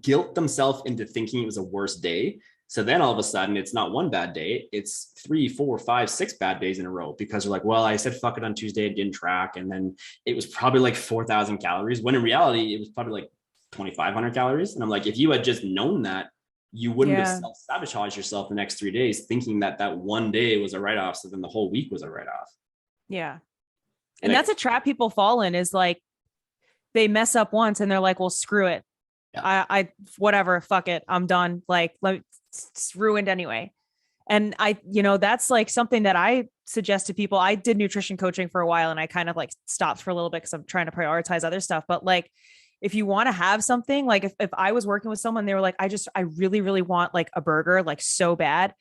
guilt themselves into thinking it was a worse day. So then all of a sudden it's not one bad day, it's 3, 4, 5, 6 bad days in a row because you're like, well, I said fuck it on Tuesday, it didn't track. And then it was probably like 4,000 calories when in reality it was probably like 2,500 calories. And I'm like, if you had just known that, you wouldn't have self-sabotaged yourself the next 3 days thinking that that one day was a write-off. So then the whole week was a write-off. Yeah. And that's a trap people fall in is like, they mess up once and they're like, well, screw it. Yeah. I whatever, fuck it. I'm done. Like, it's ruined anyway. And that's like something that I suggest to people. I did nutrition coaching for a while and I kind of like stopped for a little bit because I'm trying to prioritize other stuff. But like, if you want to have something, like if I was working with someone, they were like, I really, really want like a burger, like so bad,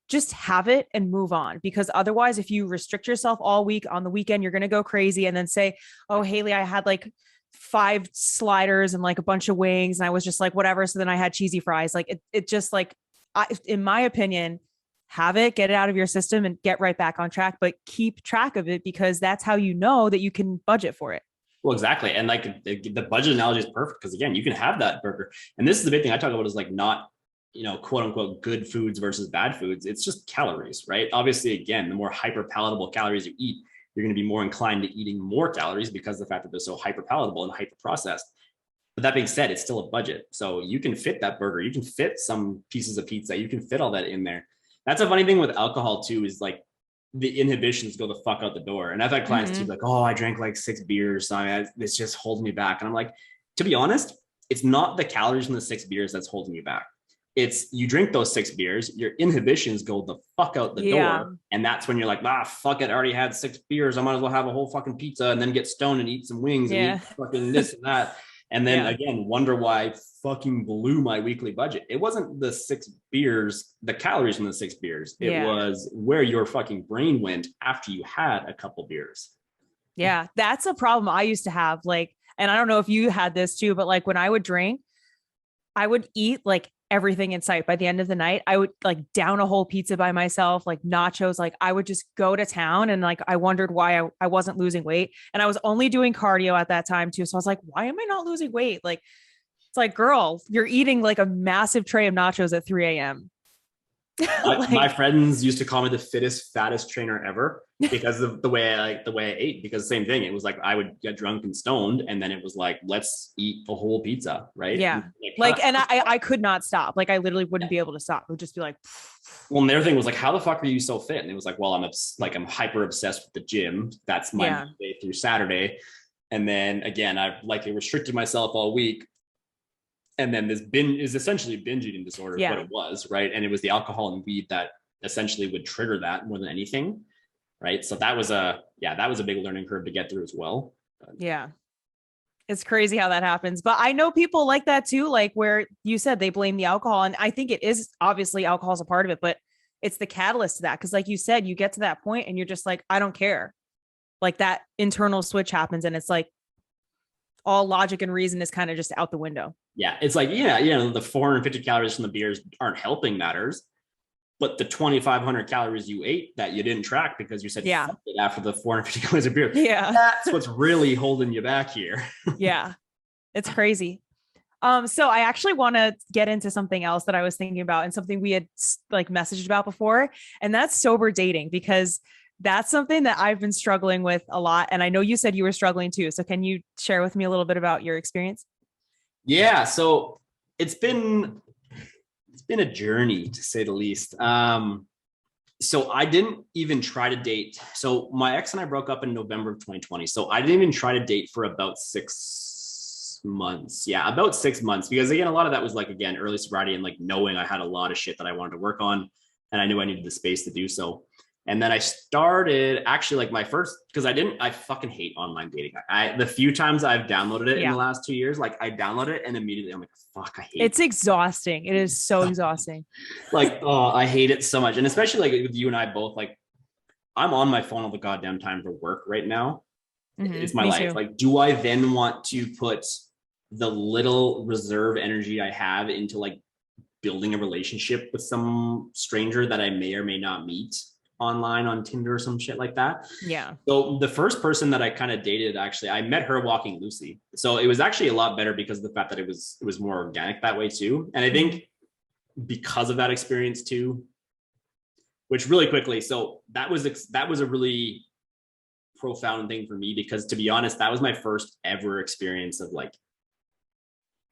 just have it and move on. Because otherwise, if you restrict yourself all week, on the weekend, you're going to go crazy and then say, oh, Haley, I had like 5 sliders and like a bunch of wings. And I was just like, whatever. So then I had cheesy fries. Like it just like, in my opinion, have it, get it out of your system and get right back on track, but keep track of it because that's how you know that you can budget for it. Well, exactly. And like the budget analogy is perfect because again, you can have that burger. And this is the big thing I talk about is like not, quote unquote, good foods versus bad foods. It's just calories, right? Obviously, again, the more hyper palatable calories you eat, you're going to be more inclined to eating more calories because of the fact that they're so hyper palatable and hyper processed. But that being said, it's still a budget. So you can fit that burger, you can fit some pieces of pizza, you can fit all that in there. That's a funny thing with alcohol too, is like the inhibitions go the fuck out the door. And I've had clients too, like, oh, I drank like 6 beers. So it's just holding me back. And I'm like, to be honest, it's not the calories from the 6 beers that's holding you back. It's you drink those 6 beers, your inhibitions go the fuck out the door. And that's when you're like, fuck it, I already had 6 beers. I might as well have a whole fucking pizza and then get stoned and eat some wings and eat fucking this and that. And then again, wonder why I fucking blew my weekly budget. It wasn't the 6 beers, the calories from the 6 beers. It was where your fucking brain went after you had a couple beers. Yeah, that's a problem I used to have. Like, and I don't know if you had this too, but like when I would drink, I would eat like everything in sight. By the end of the night, I would like down a whole pizza by myself, like nachos. Like I would just go to town and like I wondered why I wasn't losing weight. And I was only doing cardio at that time too. So I was like, why am I not losing weight? Like, it's like, girl, you're eating like a massive tray of nachos at 3 a.m. My friends used to call me the fittest, fattest trainer ever because of the way I ate. Because same thing, it was like I would get drunk and stoned, and then it was like, let's eat a whole pizza, right? Yeah, and I could not stop. Like I literally wouldn't be able to stop. It would just be like. Well, and their thing was like, how the fuck are you so fit? And it was like, well, I'm hyper obsessed with the gym. That's my Monday through Saturday, and then again, I've likely restricted myself all week. And then this binge is essentially binge eating disorder, is what it was, right? And it was the alcohol and weed that essentially would trigger that more than anything, right? So that was a big learning curve to get through as well. Yeah, it's crazy how that happens. But I know people like that too, like where you said they blame the alcohol, and I think it is obviously alcohol is a part of it, but it's the catalyst to that. Because like you said, you get to that point and you're just like, I don't care. Like that internal switch happens, and it's like all logic and reason is kind of just out the window. Yeah, it's like, the 450 calories from the beers aren't helping matters, but the 2,500 calories you ate that you didn't track because you said fuck it after the 450 calories of beer. Yeah, that's what's really holding you back here. Yeah, it's crazy. So I actually want to get into something else that I was thinking about and something we had like messaged about before, and that's sober dating, because that's something that I've been struggling with a lot. And I know you said you were struggling too. So can you share with me a little bit about your experience? Yeah. So it's been a journey to say the least. So I didn't even try to date. So my ex and I broke up in November of 2020. So I didn't even try to date for about 6 months. Yeah, about 6 months. Because again, a lot of that was like, again, early sobriety and like knowing I had a lot of shit that I wanted to work on. And I knew I needed the space to do so. And then I started actually like my first, because I fucking hate online dating. The few times I've downloaded it in the last 2 years, like I download it and immediately I'm like, fuck, I hate it. It's exhausting. It is so exhausting. Like, oh, I hate it so much. And especially like with you and I both, like I'm on my phone all the goddamn time for work right now. It's my life. Too. Like, do I then want to put the little reserve energy I have into like building a relationship with some stranger that I may or may not meet online on Tinder or some shit like that? Yeah. So the first person that I kind of dated, actually, I met her walking Lucy. So it was actually a lot better because of the fact that it was more organic that way too. And I think because of that experience too, which really quickly, so that was a really profound thing for me, because to be honest, that was my first ever experience of like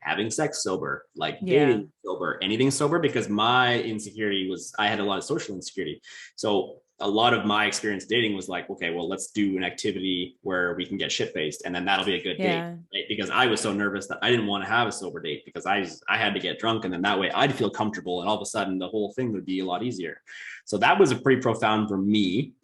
having sex sober, like dating sober, anything sober, because my insecurity was, I had a lot of social insecurity. So a lot of my experience dating was like, okay, well, let's do an activity where we can get shit-faced, and then that'll be a good date, right? Because I was so nervous that I didn't want to have a sober date, because I had to get drunk, and then that way I'd feel comfortable, and all of a sudden the whole thing would be a lot easier. So that was a pretty profound for me.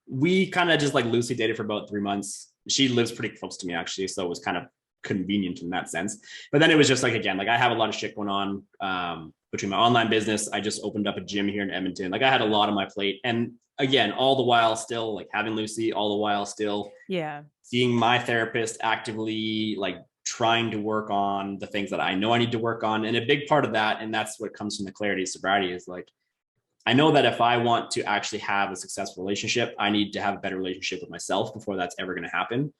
We kind of just like loosely dated for about 3 months. She lives pretty close to me, actually, so it was kind of convenient in that sense. But then it was just like, again, like I have a lot of shit going on between my online business. I just opened up a gym here in Edmonton. Like I had a lot on my plate, and again, all the while still like having Lucy, all the while still seeing my therapist, actively like trying to work on the things that I know I need to work on. And a big part of that, and that's what comes from the clarity of sobriety, is like, I know that if I want to actually have a successful relationship, I need to have a better relationship with myself before that's ever going to happen.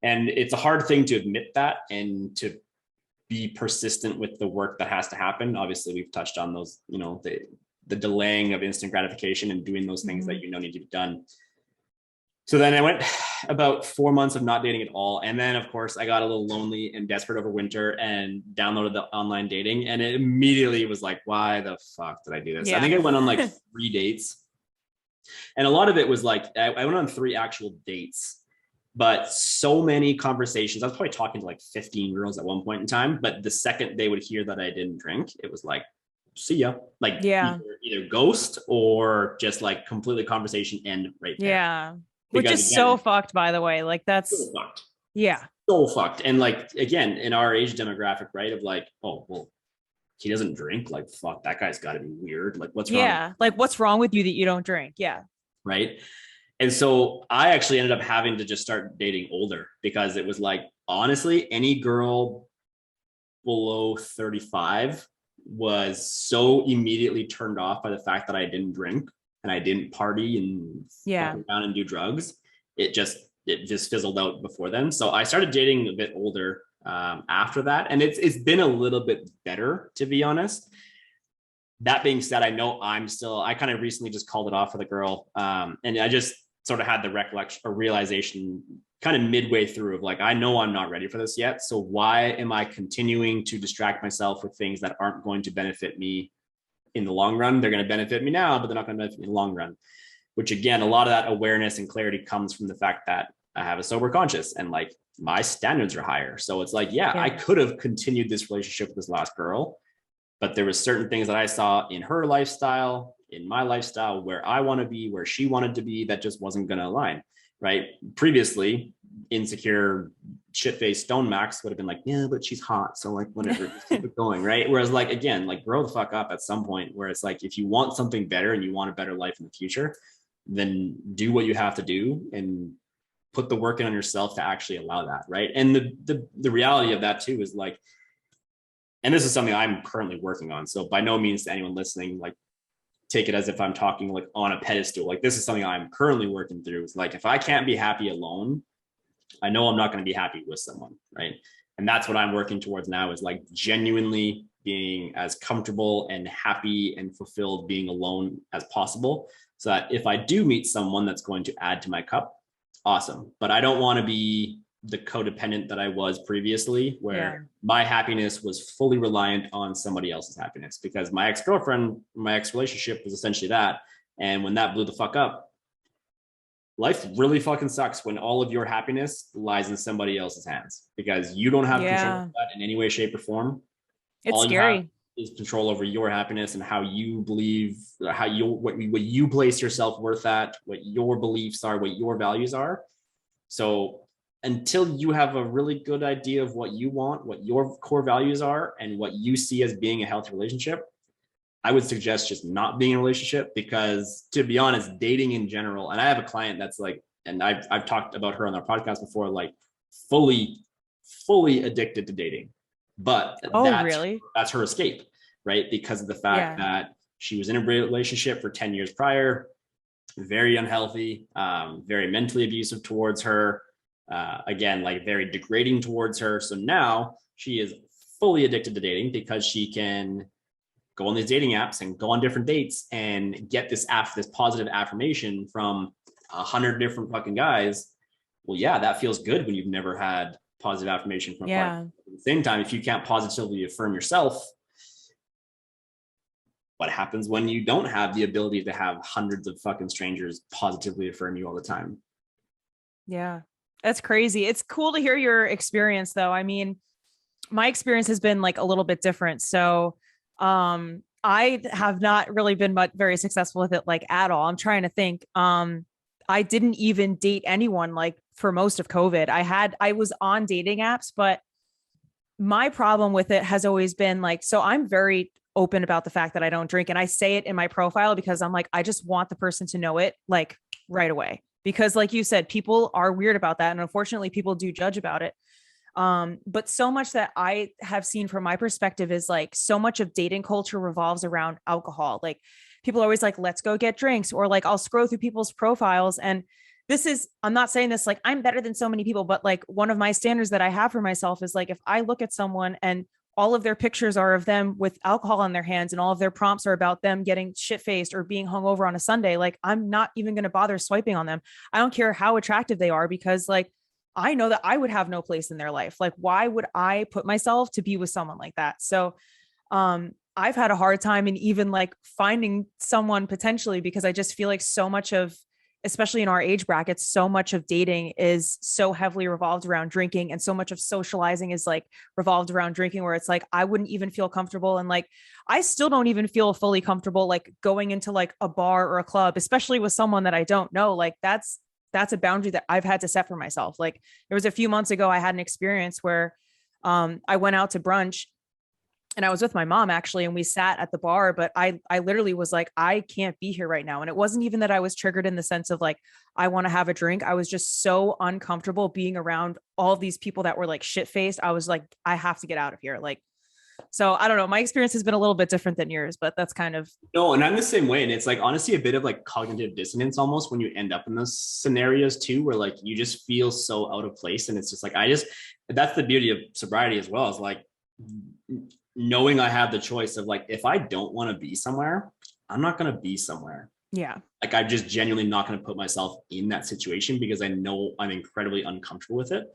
And it's a hard thing to admit that and to be persistent with the work that has to happen. Obviously, we've touched on those, you know, the delaying of instant gratification and doing those things that you know need to be done. So then I went about 4 months of not dating at all. And then, of course, I got a little lonely and desperate over winter and downloaded the online dating. And it immediately was like, why the fuck did I do this? I think I went on like 3 dates. And a lot of it was like, I went on 3 actual dates, but so many conversations. I was probably talking to like 15 girls at one point in time. But the second they would hear that I didn't drink, it was like, see ya. Like either ghost or just like completely conversation end right there. Yeah. Which is so fucked, by the way. Like that's so fucked. Yeah. So fucked. And like, again, in our age demographic, right? Of like, oh, well, he doesn't drink. Like, fuck, that guy's got to be weird. Like, what's wrong? Yeah. Like, what's wrong with you that you don't drink? Yeah. Right. And so I actually ended up having to just start dating older, because it was like, honestly, any girl below 35 was so immediately turned off by the fact that I didn't drink and I didn't party and fuck around and do drugs. It just fizzled out before then. So I started dating a bit older after that. And it's been a little bit better, to be honest. That being said, I know I kind of recently just called it off for the girl. And I just sort of had the recollection or realization kind of midway through of like, I know I'm not ready for this yet. So why am I continuing to distract myself with things that aren't going to benefit me in the long run? They're going to benefit me now, but they're not going to benefit me in the long run. Which again, a lot of that awareness and clarity comes from the fact that I have a sober conscience and like my standards are higher. So it's like, I could have continued this relationship with this last girl, but there was certain things that I saw in her lifestyle, in my lifestyle, where I want to be, where she wanted to be, that just wasn't going to align. Right. Previously, insecure, shit-faced Stone Max would have been like, yeah, but she's hot. So like, whatever, just keep it going. Right. Whereas like, again, like grow the fuck up at some point, where it's like, if you want something better and you want a better life in the future, then do what you have to do and put the work in on yourself to actually allow that. Right. And the reality of that too is like, and this is something I'm currently working on. So by no means to anyone listening, like, take it as if I'm talking like on a pedestal. Like this is something I'm currently working through. It's like, if I can't be happy alone, I know I'm not going to be happy with someone. Right. And that's what I'm working towards now, is like genuinely being as comfortable and happy and fulfilled being alone as possible. So that if I do meet someone that's going to add to my cup, awesome. But I don't want to be the codependent that I was previously, where my happiness was fully reliant on somebody else's happiness, because my ex-girlfriend, my ex-relationship was essentially that. And when that blew the fuck up, life really fucking sucks when all of your happiness lies in somebody else's hands, because you don't have control of that in any way, shape, or form. It's all scary. You have is control over your happiness and how you believe, what you place your self-worth at, what your beliefs are, what your values are. So until you have a really good idea of what you want, what your core values are, and what you see as being a healthy relationship, I would suggest just not being in a relationship. Because to be honest, dating in general, and I have a client that's like, and I've talked about her on our podcast before, like fully addicted to dating, but that's her escape, right? Because of the fact that she was in a relationship for 10 years prior, very unhealthy, very mentally abusive towards her. Again, like very degrading towards her. So now she is fully addicted to dating, because she can go on these dating apps and go on different dates and get this positive affirmation from 100 different fucking guys. Well, yeah, that feels good when you've never had positive affirmation from a partner. At the same time, if you can't positively affirm yourself, what happens when you don't have the ability to have hundreds of fucking strangers positively affirm you all the time? Yeah, that's crazy. It's cool to hear your experience though. I mean, my experience has been like a little bit different. So, I have not really been very successful with it like at all. I'm trying to think. I didn't even date anyone like for most of COVID. I was on dating apps, but my problem with it has always been like, so I'm very open about the fact that I don't drink. And I say it in my profile because I'm like, I just want the person to know it like right away. Because like you said, people are weird about that. And unfortunately, people do judge about it. But so much that I have seen from my perspective is like so much of dating culture revolves around alcohol. Like people are always like, let's go get drinks, or like I'll scroll through people's profiles. And I'm not saying this like I'm better than so many people, but like one of my standards that I have for myself is like, if I look at someone and all of their pictures are of them with alcohol in their hands and all of their prompts are about them getting shit faced or being hungover on a Sunday, like I'm not even going to bother swiping on them. I don't care how attractive they are, because like I know that I would have no place in their life. Like, why would I put myself to be with someone like that? So, I've had a hard time in even like finding someone potentially, because I just feel like so much of, especially in our age brackets, so much of dating is so heavily revolved around drinking, and so much of socializing is like revolved around drinking, where it's like, I wouldn't even feel comfortable. And like, I still don't even feel fully comfortable, like going into like a bar or a club, especially with someone that I don't know. Like that's a boundary that I've had to set for myself. Like there was a few months ago, I had an experience where, I went out to brunch and I was with my mom actually, and we sat at the bar, but I literally was like, I can't be here right now. And it wasn't even that I was triggered in the sense of like, I want to have a drink. I was just so uncomfortable being around all of these people that were like shit faced. I was like, I have to get out of here. Like, so I don't know. My experience has been a little bit different than yours, but that's kind of. No, and I'm the same way. And it's like honestly a bit of like cognitive dissonance almost when you end up in those scenarios too, where like you just feel so out of place. And it's just like, that's the beauty of sobriety as well, is like knowing I have the choice of like, if I don't want to be somewhere, I'm not going to be somewhere. Yeah. Like I'm just genuinely not going to put myself in that situation because I know I'm incredibly uncomfortable with it.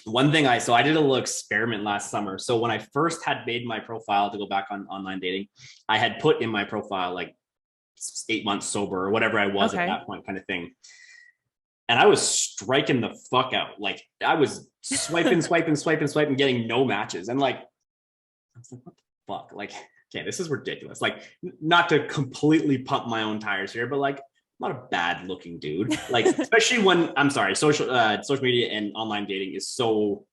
One thing I did a little experiment last summer. So when I first had made my profile to go back on online dating, I had put in my profile like 8 months sober or whatever I was at that point, kind of thing. And I was striking the fuck out. Like I was swiping, getting no matches. And like, I was like, what the fuck? Like, okay, this is ridiculous. Like, not to completely pump my own tires here, but like, I'm not a bad looking dude. Like, especially when social media and online dating is so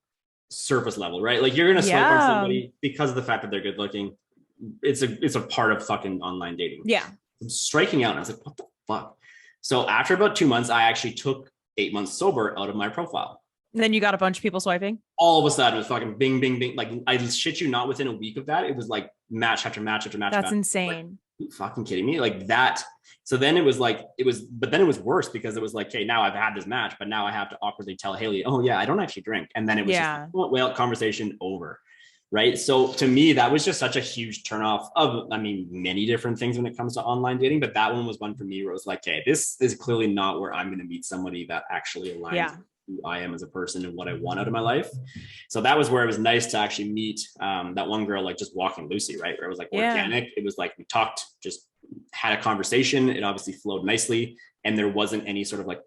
surface level, right? Like you're going to swipe on somebody because of the fact that they're good looking. It's a part of fucking online dating. Yeah. I'm striking out. And I was like, what the fuck? So after about 2 months, I actually took 8 months sober out of my profile. And then you got a bunch of people swiping. All of a sudden it was fucking bing, bing, bing. Like I shit you not, within a week of that, it was like match after match after match. That's insane. Like, are you fucking kidding me? Like that. So then it was but then it was worse because it was like, okay, now I've had this match, but now I have to awkwardly tell Haley, oh yeah, I don't actually drink. And then it was just, well, conversation over. Right. So to me, that was just such a huge turnoff of, many different things when it comes to online dating. But that one was one for me where it was like, okay, this is clearly not where I'm going to meet somebody that actually aligns with who I am as a person and what I want out of my life. So that was where it was nice to actually meet that one girl, like just walking Lucy, right? Where it was like organic. It was like we talked, just had a conversation. It obviously flowed nicely. And there wasn't any sort of like,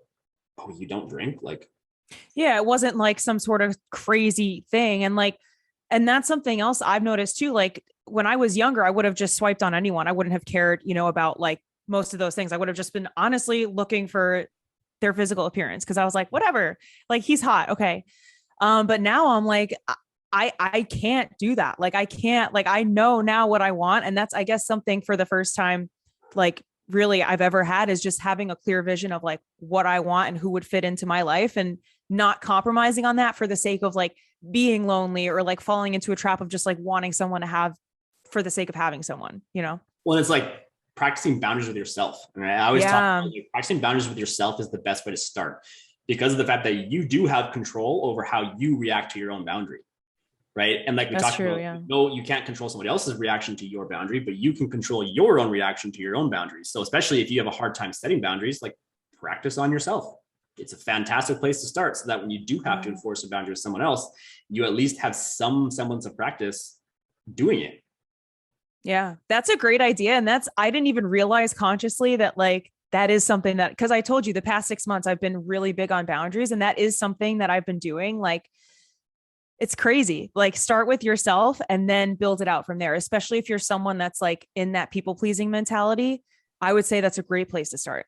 oh, you don't drink? Like, yeah, it wasn't like some sort of crazy thing. And that's something else I've noticed too. Like when I was younger, I would have just swiped on anyone. I wouldn't have cared, about like most of those things. I would have just been honestly looking for their physical appearance. Cause I was like, whatever, like he's hot. Okay. But now I'm like, I can't do that. Like, I can't, like, I know now what I want. And that's, I guess, something for the first time, like really I've ever had, is just having a clear vision of like what I want and who would fit into my life, and not compromising on that for the sake of like being lonely or like falling into a trap of just like wanting someone to have for the sake of having someone, Well, it's like practicing boundaries with yourself. Right? I always talk about like, practicing boundaries with yourself is the best way to start, because of the fact that you do have control over how you react to your own boundary. Right. And like we talked about, no, you can't control somebody else's reaction to your boundary, but you can control your own reaction to your own boundaries. So especially if you have a hard time setting boundaries, like practice on yourself. It's a fantastic place to start, so that when you do have to enforce a boundary with someone else, you at least have some semblance of practice doing it. Yeah, that's a great idea. And I didn't even realize consciously that like that is something that, because I told you the past 6 months, I've been really big on boundaries. And that is something that I've been doing. Like, it's crazy. Like, start with yourself and then build it out from there, especially if you're someone that's like in that people pleasing mentality. I would say that's a great place to start.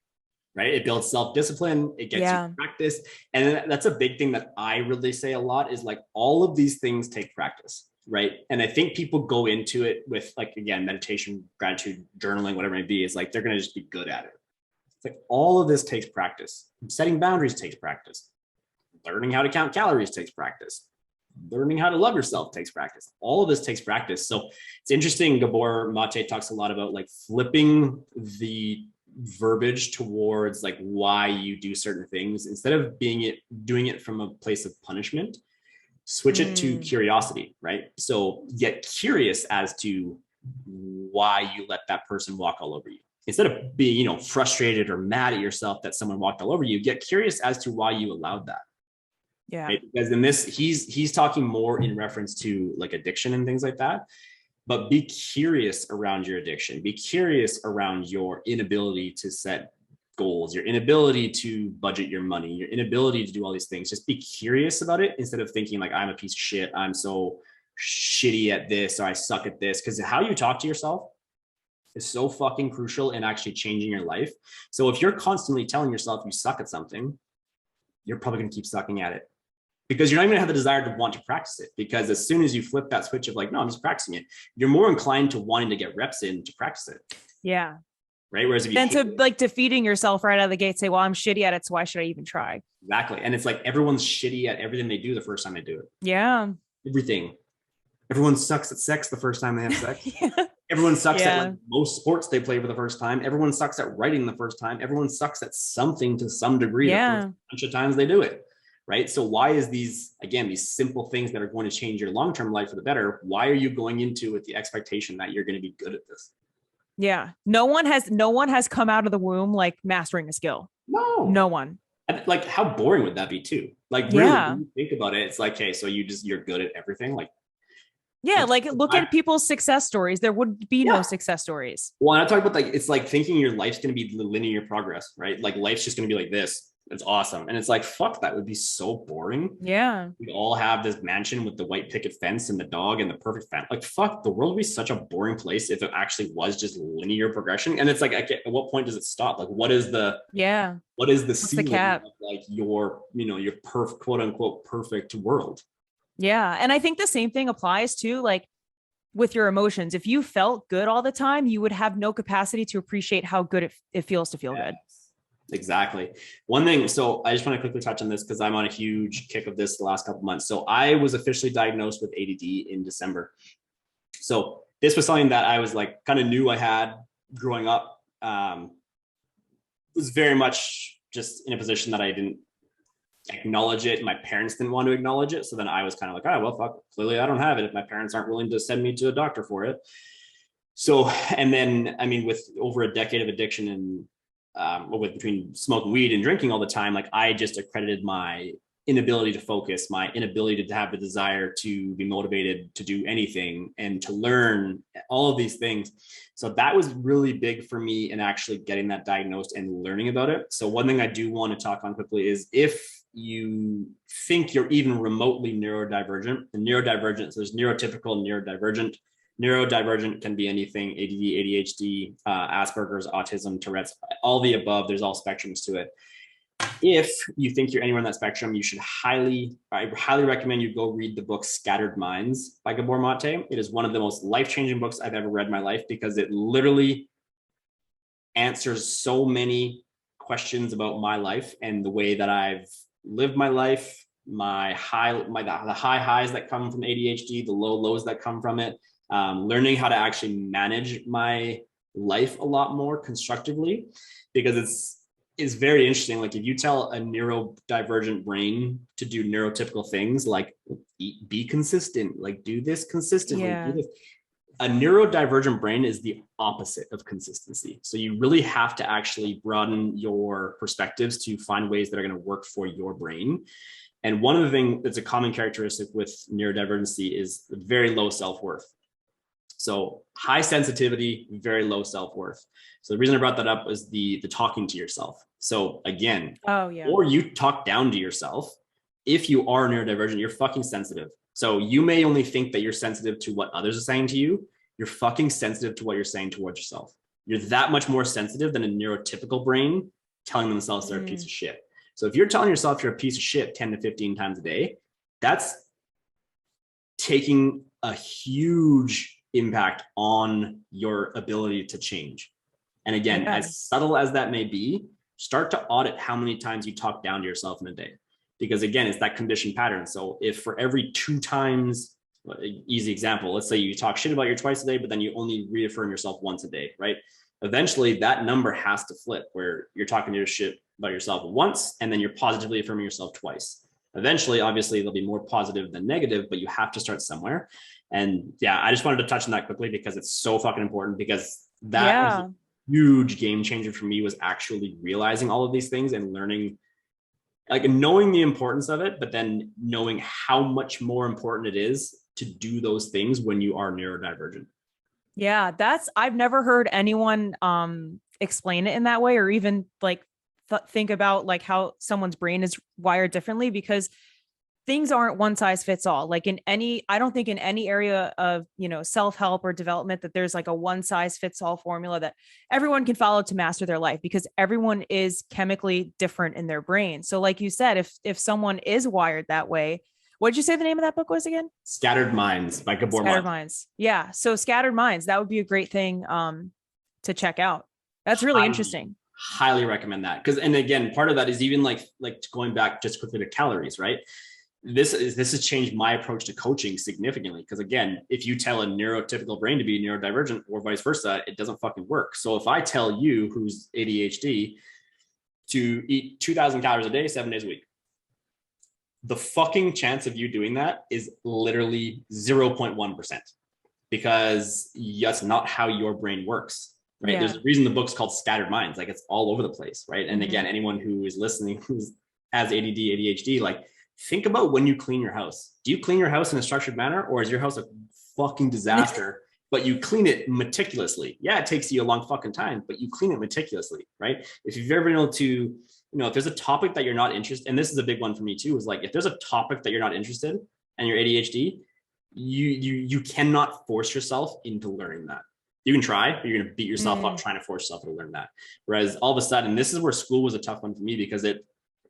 Right? It builds self-discipline, it gets you Yeah. practice. And that's a big thing that I really say a lot is like all of these things take practice, right? And I think people go into it with like, again, meditation, gratitude, journaling, whatever it may be, is like they're going to just be good at it. It's like all of this takes practice. Setting boundaries takes practice. Learning how to count calories takes practice. Learning how to love yourself takes practice. All of this takes practice. So it's interesting. Gabor Mate talks a lot about like flipping the verbiage towards like why you do certain things instead of doing it from a place of punishment. Switch it to curiosity, right? So get curious as to why you let that person walk all over you. Instead of being, frustrated or mad at yourself that someone walked all over you, get curious as to why you allowed that. Yeah. Right? Because in this, he's talking more in reference to like addiction and things like that. But be curious around your addiction. Be curious around your inability to set goals, your inability to budget your money, your inability to do all these things. Just be curious about it instead of thinking like I'm a piece of shit. I'm so shitty at this or I suck at this. Because how you talk to yourself is so fucking crucial in actually changing your life. So if you're constantly telling yourself you suck at something, you're probably going to keep sucking at it. Because you're not even going to have the desire to want to practice it. Because as soon as you flip that switch of like, no, I'm just practicing it, you're more inclined to wanting to get reps in to practice it. Yeah. Right. Whereas if you then to like defeating yourself right out of the gate, say, well, I'm shitty at it, so why should I even try? Exactly. And it's like everyone's shitty at everything they do the first time they do it. Yeah. Everything. Everyone sucks at sex the first time they have sex. Yeah. Everyone sucks at like most sports they play for the first time. Everyone sucks at writing the first time. Everyone sucks at something to some degree the first bunch of times they do it. Right. So why is these simple things that are going to change your long-term life for the better? Why are you going into with the expectation that you're going to be good at this? Yeah. No one has come out of the womb like mastering a skill. No one. Like how boring would that be too? Like really, when you think about it, it's like, hey, so you're good at everything. Like, yeah, like look at people's success stories. There would be no success stories. Well, and I talk about like, it's like thinking your life's going to be linear progress, right? Like life's just going to be like this. It's awesome. And it's like, fuck, that would be so boring. Yeah. We all have this mansion with the white picket fence and the dog and the perfect family. Like, fuck, the world would be such a boring place if it actually was just linear progression. And it's like, at what point does it stop? Like, what is the ceiling cap? Of like your perfect, quote unquote, perfect world? Yeah. And I think the same thing applies to like with your emotions. If you felt good all the time, you would have no capacity to appreciate how good it feels to feel good. Exactly. One thing, so I just want to quickly touch on this because I'm on a huge kick of this the last couple of months. So I was officially diagnosed with ADD in December. So this was something that I was like kind of knew I had growing up. Was very much just in a position that I didn't acknowledge it. My parents didn't want to acknowledge it. So then I was kind of like, oh, well, fuck, clearly I don't have it if my parents aren't willing to send me to a doctor for it. So, and then, I mean, with over a decade of addiction and with between smoking weed and drinking all the time, like I just accredited my inability to focus, my inability to have the desire to be motivated to do anything and to learn all of these things. So that was really big for me in actually getting that diagnosed and learning about it. So one thing I do want to talk on quickly is if you think you're even remotely neurodivergent, and neurodivergent, so there's neurotypical, neurodivergent. Neurodivergent can be anything: ADD, ADHD, Asperger's, autism, Tourette's, all the above. There's all spectrums to it. If you think you're anywhere on that spectrum, I highly recommend you go read the book Scattered Minds by Gabor Mate. It is one of the most life-changing books I've ever read in my life because it literally answers so many questions about my life and the way that I've lived my life, the high highs that come from ADHD, the low lows that come from it. Learning how to actually manage my life a lot more constructively, because it's very interesting. Like if you tell a neurodivergent brain to do neurotypical things, like be consistent, like do this consistently, do this. A neurodivergent brain is the opposite of consistency. So you really have to actually broaden your perspectives to find ways that are going to work for your brain. And one of the things that's a common characteristic with neurodivergency is very low self-worth. So high sensitivity, very low self-worth. So the reason I brought that up was the talking to yourself. So again, Oh yeah. or you talk down to yourself. If you are neurodivergent, you're fucking sensitive. So you may only think that you're sensitive to what others are saying to you. You're fucking sensitive to what you're saying towards yourself. You're that much more sensitive than a neurotypical brain telling themselves they're a piece of shit. So if you're telling yourself you're a piece of shit 10 to 15 times a day, that's taking a huge impact on your ability to change. And again, as subtle as that may be, start to audit how many times you talk down to yourself in a day. Because again, it's that conditioned pattern. So if for every 2 times, easy example, let's say you talk shit about you twice a day, but then you only reaffirm yourself once a day, right? Eventually that number has to flip where you're talking to your shit about yourself once, and then you're positively affirming yourself twice. Eventually, obviously, they'll be more positive than negative, but you have to start somewhere. And yeah, I just wanted to touch on that quickly because it's so fucking important, because that was a huge game changer for me, was actually realizing all of these things and learning, like knowing the importance of it, but then knowing how much more important it is to do those things when you are neurodivergent. Yeah, I've never heard anyone explain it in that way, or even like think about like how someone's brain is wired differently, because things aren't one size fits all. Like I don't think in any area of, self-help or development that there's like a one size fits all formula that everyone can follow to master their life, because everyone is chemically different in their brain. So like you said, if someone is wired that way, what'd you say the name of that book was again? Scattered Minds by Gabor Mate. Scattered Minds. Yeah. So Scattered Minds, that would be a great thing to check out. That's really interesting. Highly recommend that. And again, part of that is even like going back just quickly to calories, right? This has changed my approach to coaching significantly. Because again, if you tell a neurotypical brain to be neurodivergent or vice versa, it doesn't fucking work. So if I tell you who's ADHD to eat 2,000 calories a day, 7 days a week, the fucking chance of you doing that is literally 0.1%, because that's not how your brain works, right? Yeah. There's a reason the book's called Scattered Minds. Like, it's all over the place, right? And again, anyone who is listening who's has ADD, ADHD, like, think about when you clean your house. Do you clean your house in a structured manner, or is your house a fucking disaster, but you clean it meticulously? Yeah, it takes you a long fucking time, but you clean it meticulously, right? If you've ever been able to, if there's a topic that you're not interested, and this is a big one for me too, is like, if there's a topic that you're not interested and you're ADHD, you cannot force yourself into learning that. You can try, but you're going to beat yourself up trying to force yourself to learn that. Whereas all of a sudden, this is where school was a tough one for me, because it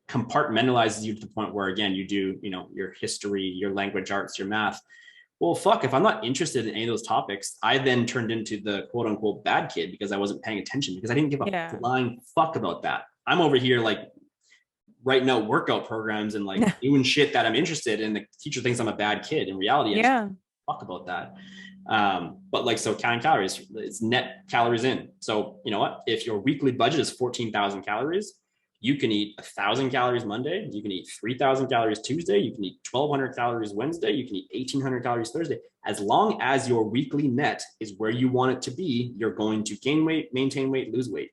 compartmentalizes you to the point where, again, you do, your history, your language arts, your math. Well, fuck, if I'm not interested in any of those topics, I then turned into the quote unquote bad kid because I wasn't paying attention, because I didn't give a flying fuck about that. I'm over here like writing out workout programs and like doing shit that I'm interested in. The teacher thinks I'm a bad kid. In reality, I just fuck about that. But like, so counting calories, it's net calories in. So you know what? If your weekly budget is 14,000 calories, you can eat 1,000 calories Monday. You can eat 3,000 calories Tuesday. You can eat 1,200 calories Wednesday. You can eat 1,800 calories Thursday. As long as your weekly net is where you want it to be, you're going to gain weight, maintain weight, lose weight.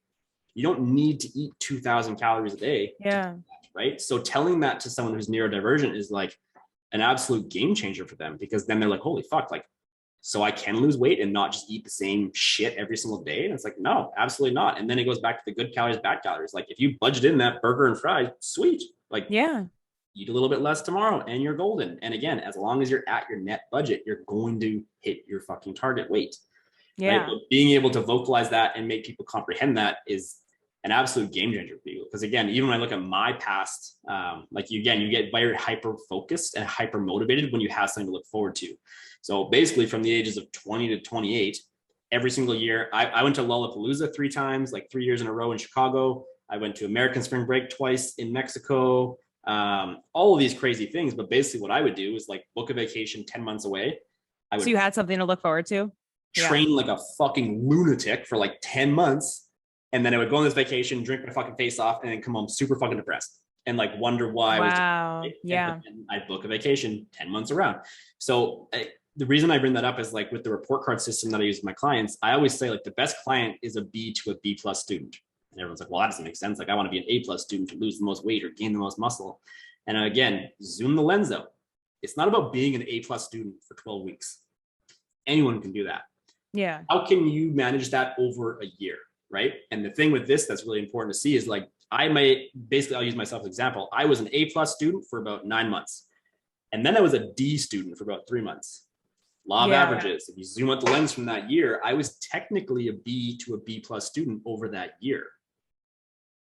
You don't need to eat 2,000 calories a day. Yeah. Right. So telling that to someone who's neurodivergent is like an absolute game changer for them, because then they're like, holy fuck, like, so I can lose weight and not just eat the same shit every single day. And it's like, no, absolutely not. And then it goes back to the good calories, bad calories. Like, if you budget in that burger and fries, sweet. Like, eat a little bit less tomorrow and you're golden. And again, as long as you're at your net budget, you're going to hit your fucking target weight. Yeah. Right? But being able to vocalize that and make people comprehend that is an absolute game changer for people. Because again, even when I look at my past, like you get very hyper focused and hyper motivated when you have something to look forward to. So basically from the ages of 20 to 28, every single year, I went to Lollapalooza 3 times, like 3 years in a row in Chicago. I went to American Spring Break twice in Mexico, all of these crazy things. But basically what I would do is like book a vacation 10 months away. So you had something to look forward to? Train like a fucking lunatic for like 10 months. And then I would go on this vacation, drink my fucking face off, and then come home super fucking depressed and like wonder why I was. And I'd book a vacation 10 months around. So the reason I bring that up is like with the report card system that I use with my clients, I always say like the best client is a B to a B+ student. And everyone's like, well, that doesn't make sense. Like, I want to be an A+ student to lose the most weight or gain the most muscle. And again, zoom the lens out. It's not about being an A+ student for 12 weeks. Anyone can do that. Yeah. How can you manage that over a year, right? And the thing with this that's really important to see is like, I'll use myself as an example. I was an A+ student for about 9 months. And then I was a D student for about 3 months. Law of Yeah. averages. If you zoom out the lens from that year, I was technically a B to a B+ student over that year,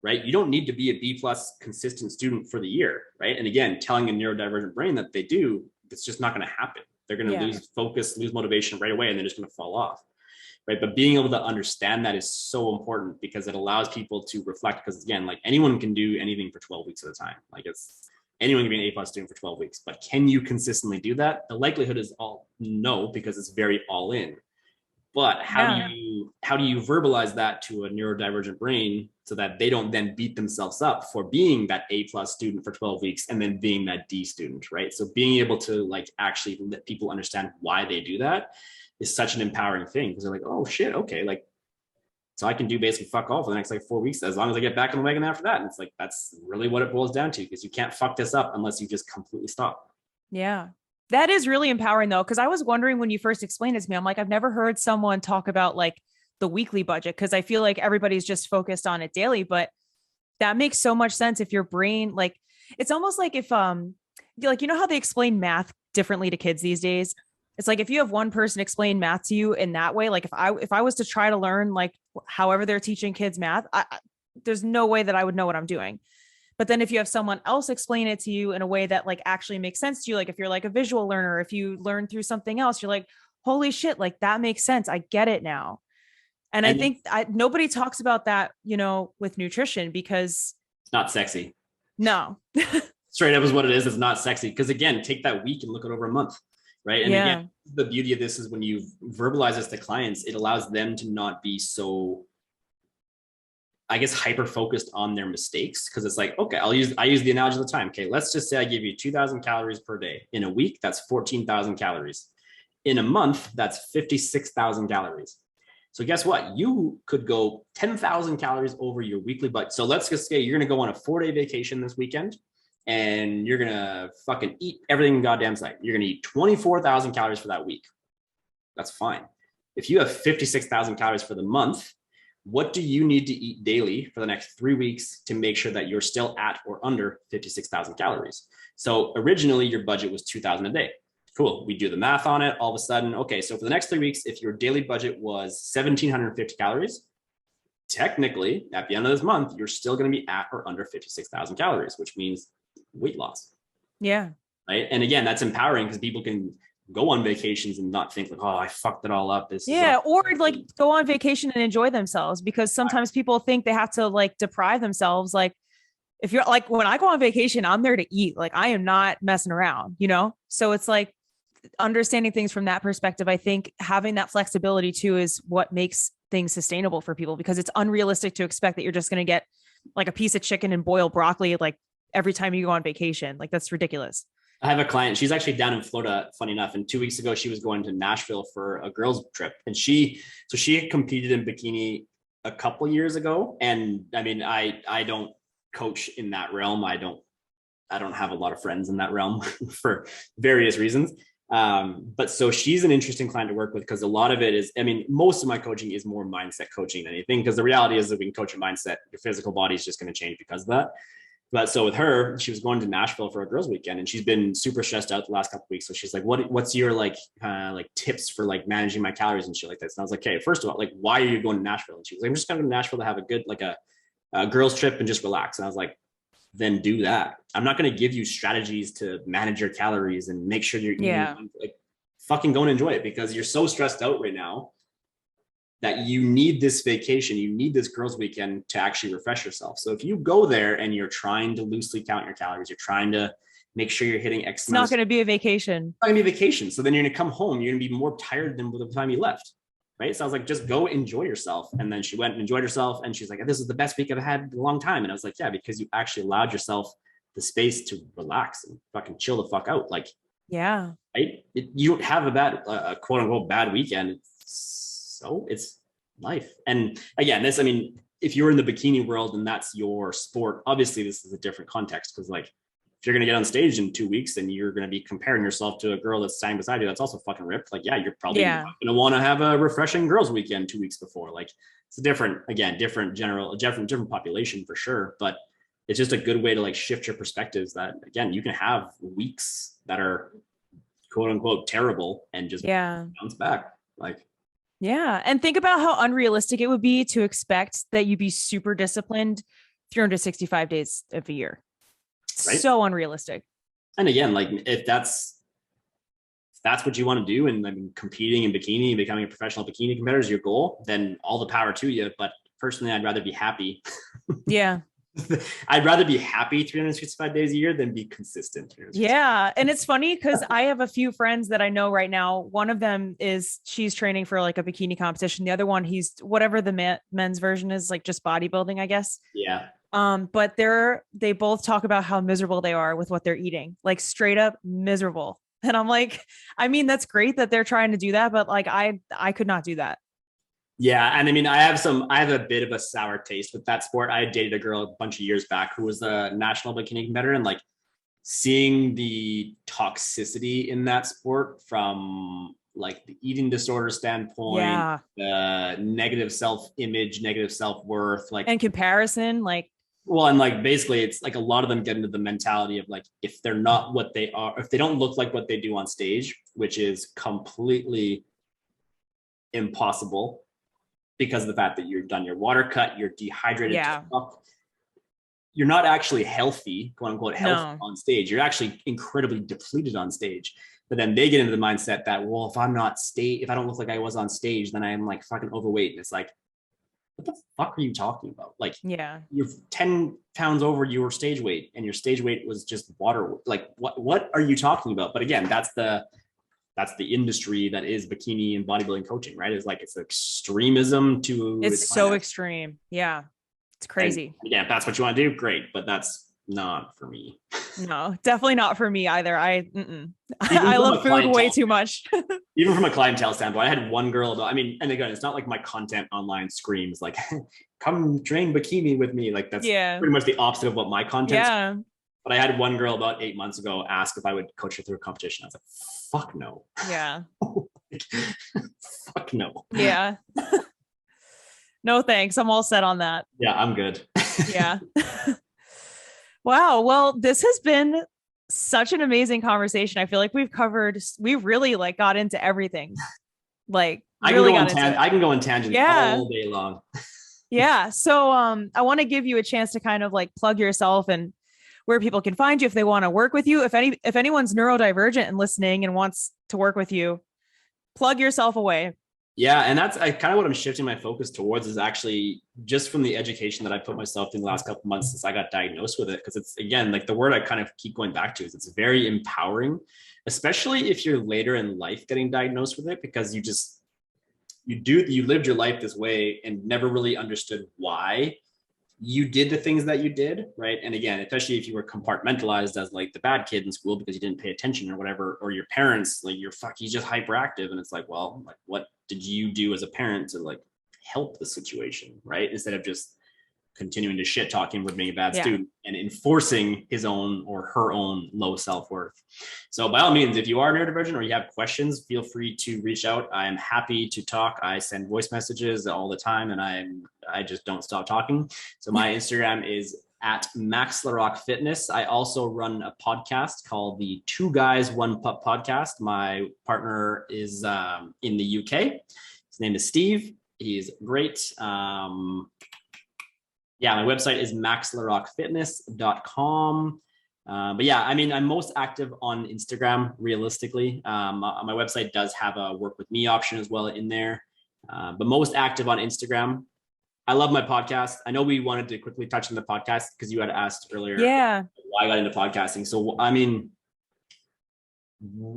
right? You don't need to be a B+ consistent student for the year, right? And again, telling a neurodivergent brain that they do, it's just not going to happen. They're going to lose focus, lose motivation right away, and they're just going to fall off, right? But being able to understand that is so important because it allows people to reflect. Because again, like anyone can do anything for 12 weeks at a time. Like anyone can be an A+ student for 12 weeks, but can you consistently do that? The likelihood is all no, because it's very all in. But how do you verbalize that to a neurodivergent brain so that they don't then beat themselves up for being that A+ student for 12 weeks and then being that D student, right? So being able to like actually let people understand why they do that is such an empowering thing, because they're like, oh shit, okay, like, so I can do basically fuck all for the next like 4 weeks as long as I get back on the wagon after that. And it's like, that's really what it boils down to, because you can't fuck this up unless you just completely stop. Yeah. That is really empowering though. Cause I was wondering when you first explained it to me, I'm like, I've never heard someone talk about like the weekly budget. Cause I feel like everybody's just focused on it daily, but that makes so much sense. If your brain, like, it's almost like if, like, you know how they explain math differently to kids these days? It's like, if you have one person explain math to you in that way, like if I was to try to learn, like however they're teaching kids math, there's no way that I would know what I'm doing. But then if you have someone else explain it to you in a way that like actually makes sense to you, like if you're like a visual learner, if you learn through something else, you're like, holy shit, like that makes sense. I get it now. And I think nobody talks about that, with nutrition, because it's not sexy. No. Straight up is what it is. It's not sexy. Because again, take that week and look at over a month, right? And again, the beauty of this is when you verbalize this to clients, it allows them to not be so, I guess, hyper focused on their mistakes. Because it's like, okay, I use the analogy of the time. Okay, let's just say I give you 2,000 calories per day. In a week, that's 14,000 calories. In a month, that's 56,000 calories. So guess what? You could go 10,000 calories over your weekly budget. So let's just say you're going to go on a 4-day vacation this weekend and you're going to fucking eat everything in goddamn sight. You're going to eat 24,000 calories for that week. That's fine. If you have 56,000 calories for the month, what do you need to eat daily for the next 3 weeks to make sure that you're still at or under 56,000 calories? So originally your budget was 2,000 a day. Cool. We do the math on it. All of a sudden, okay, so for the next 3 weeks, if your daily budget was 1,750 calories, technically at the end of this month, you're still going to be at or under 56,000 calories, which means weight loss. Yeah. Right. And again, that's empowering because people can go on vacations and not think like, oh, I fucked it all up. Or like go on vacation and enjoy themselves, because sometimes people think they have to like deprive themselves. Like if you're like, when I go on vacation, I'm there to eat. Like I am not messing around, So it's like, understanding things from that perspective, I think having that flexibility too is what makes things sustainable for people, because it's unrealistic to expect that you're just going to get like a piece of chicken and boiled broccoli like every time you go on vacation. Like that's ridiculous. I have a client, she's actually down in Florida, funny enough. And 2 weeks ago, she was going to Nashville for a girls trip. And she competed in bikini a couple years ago. And I mean, I don't coach in that realm. I don't have a lot of friends in that realm for various reasons. But so she's an interesting client to work with, because a lot of it is, I mean, most of my coaching is more mindset coaching than anything, because the reality is that we can coach your mindset, your physical body is just going to change because of that. But so with her, she was going to Nashville for a girls' weekend, and she's been super stressed out the last couple of weeks. So she's like, what's your like tips for like managing my calories and shit like this? And I was like, okay, first of all, like, why are you going to Nashville? And she was like, I'm just going to Nashville to have a good, like a girls' trip and just relax. And I was like, then do that. I'm not going to give you strategies to manage your calories and make sure you're eating. Like, fucking go and enjoy it, because you're so stressed out right now that you need this vacation. You need this girls' weekend to actually refresh yourself. So if you go there and you're trying to loosely count your calories, you're trying to make sure you're hitting X. It's not going to be a vacation. It's not going to be a vacation. So then you're going to come home. You're going to be more tired than the time you left. Right. So I was like, just go enjoy yourself. And then she went and enjoyed herself. And she's like, this is the best week I've had in a long time. And I was like, yeah, because you actually allowed yourself the space to relax and fucking chill the fuck out. Like, yeah, right? You don't have a quote unquote bad weekend. It's life. And again, I mean, if you're in the bikini world and that's your sport, obviously this is a different context, because like if you're going to get on stage in 2 weeks and you're going to be comparing yourself to a girl that's standing beside you, that's also fucking ripped. Like, yeah, you're probably not going to want to have a refreshing girls weekend 2 weeks before. Like, it's a different population for sure. But it's just a good way to like shift your perspectives that, again, you can have weeks that are quote unquote terrible and just bounce back. Like, yeah. And think about how unrealistic it would be to expect that you'd be super disciplined 365 days of a year. Right? So unrealistic. And again, like if that's what you want to do, and like competing in bikini and becoming a professional bikini competitor is your goal, then all the power to you. But personally, I'd rather be happy. Yeah. I'd rather be happy 365 days a year than be consistent. Yeah. And it's funny because I have a few friends that I know right now. One of them she's training for like a bikini competition. The other one, he's whatever the men's version is, like just bodybuilding, I guess. Yeah. But they both talk about how miserable they are with what they're eating, like straight up miserable. And I'm like, I mean, that's great that they're trying to do that, but like, I could not do that. Yeah. And I mean, I have a bit of a sour taste with that sport. I dated a girl a bunch of years back who was a national bikini competitor, and like seeing the toxicity in that sport from like the eating disorder standpoint, the negative self-image, negative self-worth, like, and comparison, like, well, and like basically it's like a lot of them get into the mentality of like, if they're not what they are, if they don't look like what they do on stage, which is completely impossible because of the fact that you've done your water cut, you're dehydrated, you're not actually healthy, quote unquote, healthy on stage. You're actually incredibly depleted on stage. But then they get into the mindset that, well, if I don't look like I was on stage, then I'm like fucking overweight. And it's like, what the fuck are you talking about? Like, you're 10 pounds over your stage weight, and your stage weight was just water. Like, what are you talking about? But again, that's the industry that is bikini and bodybuilding coaching, right? It's like, it's extremism to it's so extreme. Yeah. It's crazy. And yeah, if that's what you want to do, great. But that's not for me. No, definitely not for me either. I love food way too much. Even from a clientele standpoint, I had one girl, and again, it's not like my content online screams like, come train bikini with me. Like, that's pretty much the opposite of what my content is. But I had one girl about 8 months ago ask if I would coach her through a competition. I was like, fuck no. Yeah. Fuck no. Yeah. No, thanks. I'm all set on that. Yeah, I'm good. Yeah. Wow. Well, this has been such an amazing conversation. I feel like we really like got into everything. Like, I can go on tangents all day long. Yeah. So, I want to give you a chance to kind of like plug yourself and where people can find you if they want to work with you. If anyone's neurodivergent and listening and wants to work with you, plug yourself away. Yeah. And that's kind of what I'm shifting my focus towards, is actually just from the education that I put myself through the last couple of months since I got diagnosed with it. Cause it's, again, like the word I kind of keep going back to is it's very empowering, especially if you're later in life getting diagnosed with it, because you lived your life this way and never really understood why you did the things that you did, right? And again, especially if you were compartmentalized as like the bad kid in school because you didn't pay attention or whatever, or your parents, like he's just hyperactive. And it's like, well, like what did you do as a parent to like help the situation, right? Instead of just continuing to shit talk him for being a bad student and enforcing his own or her own low self-worth. So by all means, if you are neurodivergent or you have questions, feel free to reach out. I am happy to talk. I send voice messages all the time, and I just don't stop talking. So my Instagram is at Max Laroque Fitness. I also run a podcast called the Two Guys, One Pup podcast. My partner is in the UK. His name is Steve. He's great. My website is maxlaroquefitness.com. But yeah, I mean, I'm most active on Instagram, realistically. My website does have a work with me option as well in there, but most active on Instagram. I love my podcast. I know we wanted to quickly touch on the podcast because you had asked earlier why I got into podcasting. So, I mean,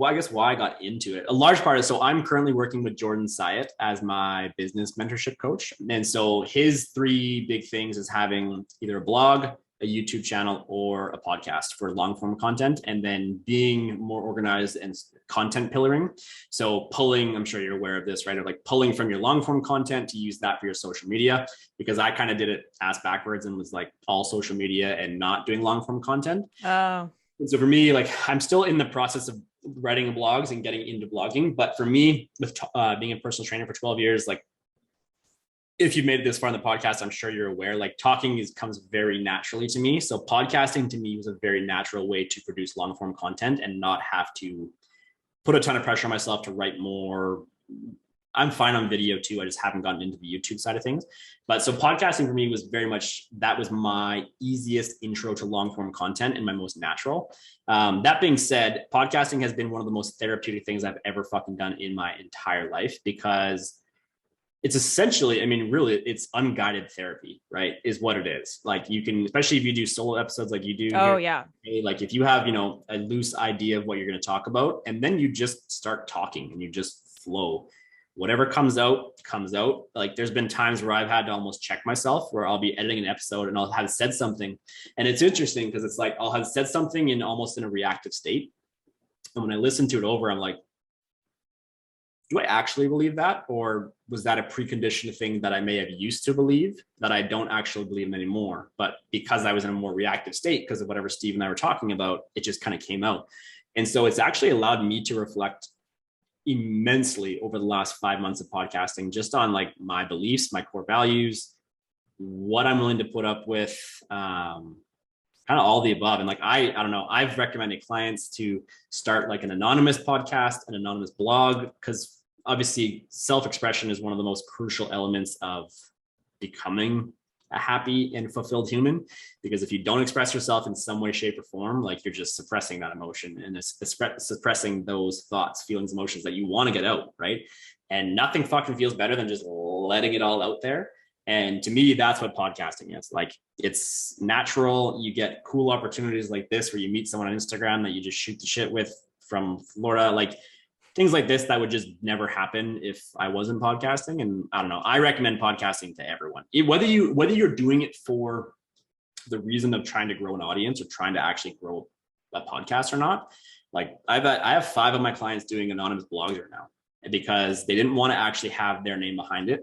I guess why I got into it. A large part is, so I'm currently working with Jordan Syatt as my business mentorship coach. And so his three big things is having either a blog, a YouTube channel, or a podcast for long form content, and then being more organized and content pillaring. So pulling, I'm sure you're aware of this, right? Of like pulling from your long form content to use that for your social media, because I kind of did it ass backwards and was like all social media and not doing long form content. Oh. And so for me, like I'm still in the process of writing blogs and getting into blogging. But for me, with being a personal trainer for 12 years, like if you've made it this far in the podcast, I'm sure you're aware, like talking comes very naturally to me. So podcasting to me was a very natural way to produce long form content and not have to put a ton of pressure on myself to write more. I'm fine on video too. I just haven't gotten into the YouTube side of things. But so podcasting for me was very much, that was my easiest intro to long form content and my most natural. That being said, podcasting has been one of the most therapeutic things I've ever fucking done in my entire life, because it's essentially, I mean, really, it's unguided therapy, right? Is what it is. Like you can, especially if you do solo episodes like you do. Oh, here, yeah. like if you have, you know, a loose idea of what you're going to talk about, and then you just start talking and you just flow. Whatever comes out, comes out. Like there's been times where I've had to almost check myself, where I'll be editing an episode and I'll have said something. And it's interesting because it's like, I'll have said something in almost in a reactive state. And when I listen to it over, I'm like, do I actually believe that? Or was that a preconditioned thing that I may have used to believe that I don't actually believe anymore? But because I was in a more reactive state, because of whatever Steve and I were talking about, it just kind of came out. And so it's actually allowed me to reflect immensely over the last 5 months of podcasting, just on like my beliefs, my core values, what I'm willing to put up with, kind of all the above. And like, I don't know, I've recommended clients to start like an anonymous podcast, an anonymous blog, because obviously self-expression is one of the most crucial elements of becoming a happy and fulfilled human. Because if you don't express yourself in some way, shape, or form, like you're just suppressing that emotion and suppressing those thoughts, feelings, emotions that you want to get out, right? And nothing fucking feels better than just letting it all out there. And to me, that's what podcasting is. Like, it's natural. You get cool opportunities like this where you meet someone on Instagram that you just shoot the shit with from Florida, like things like this that would just never happen if I wasn't podcasting. And I don't know, I recommend podcasting to everyone, whether you're doing it for the reason of trying to grow an audience or trying to actually grow a podcast or not. Like I have 5 of my clients doing anonymous blogs right now because they didn't want to actually have their name behind it,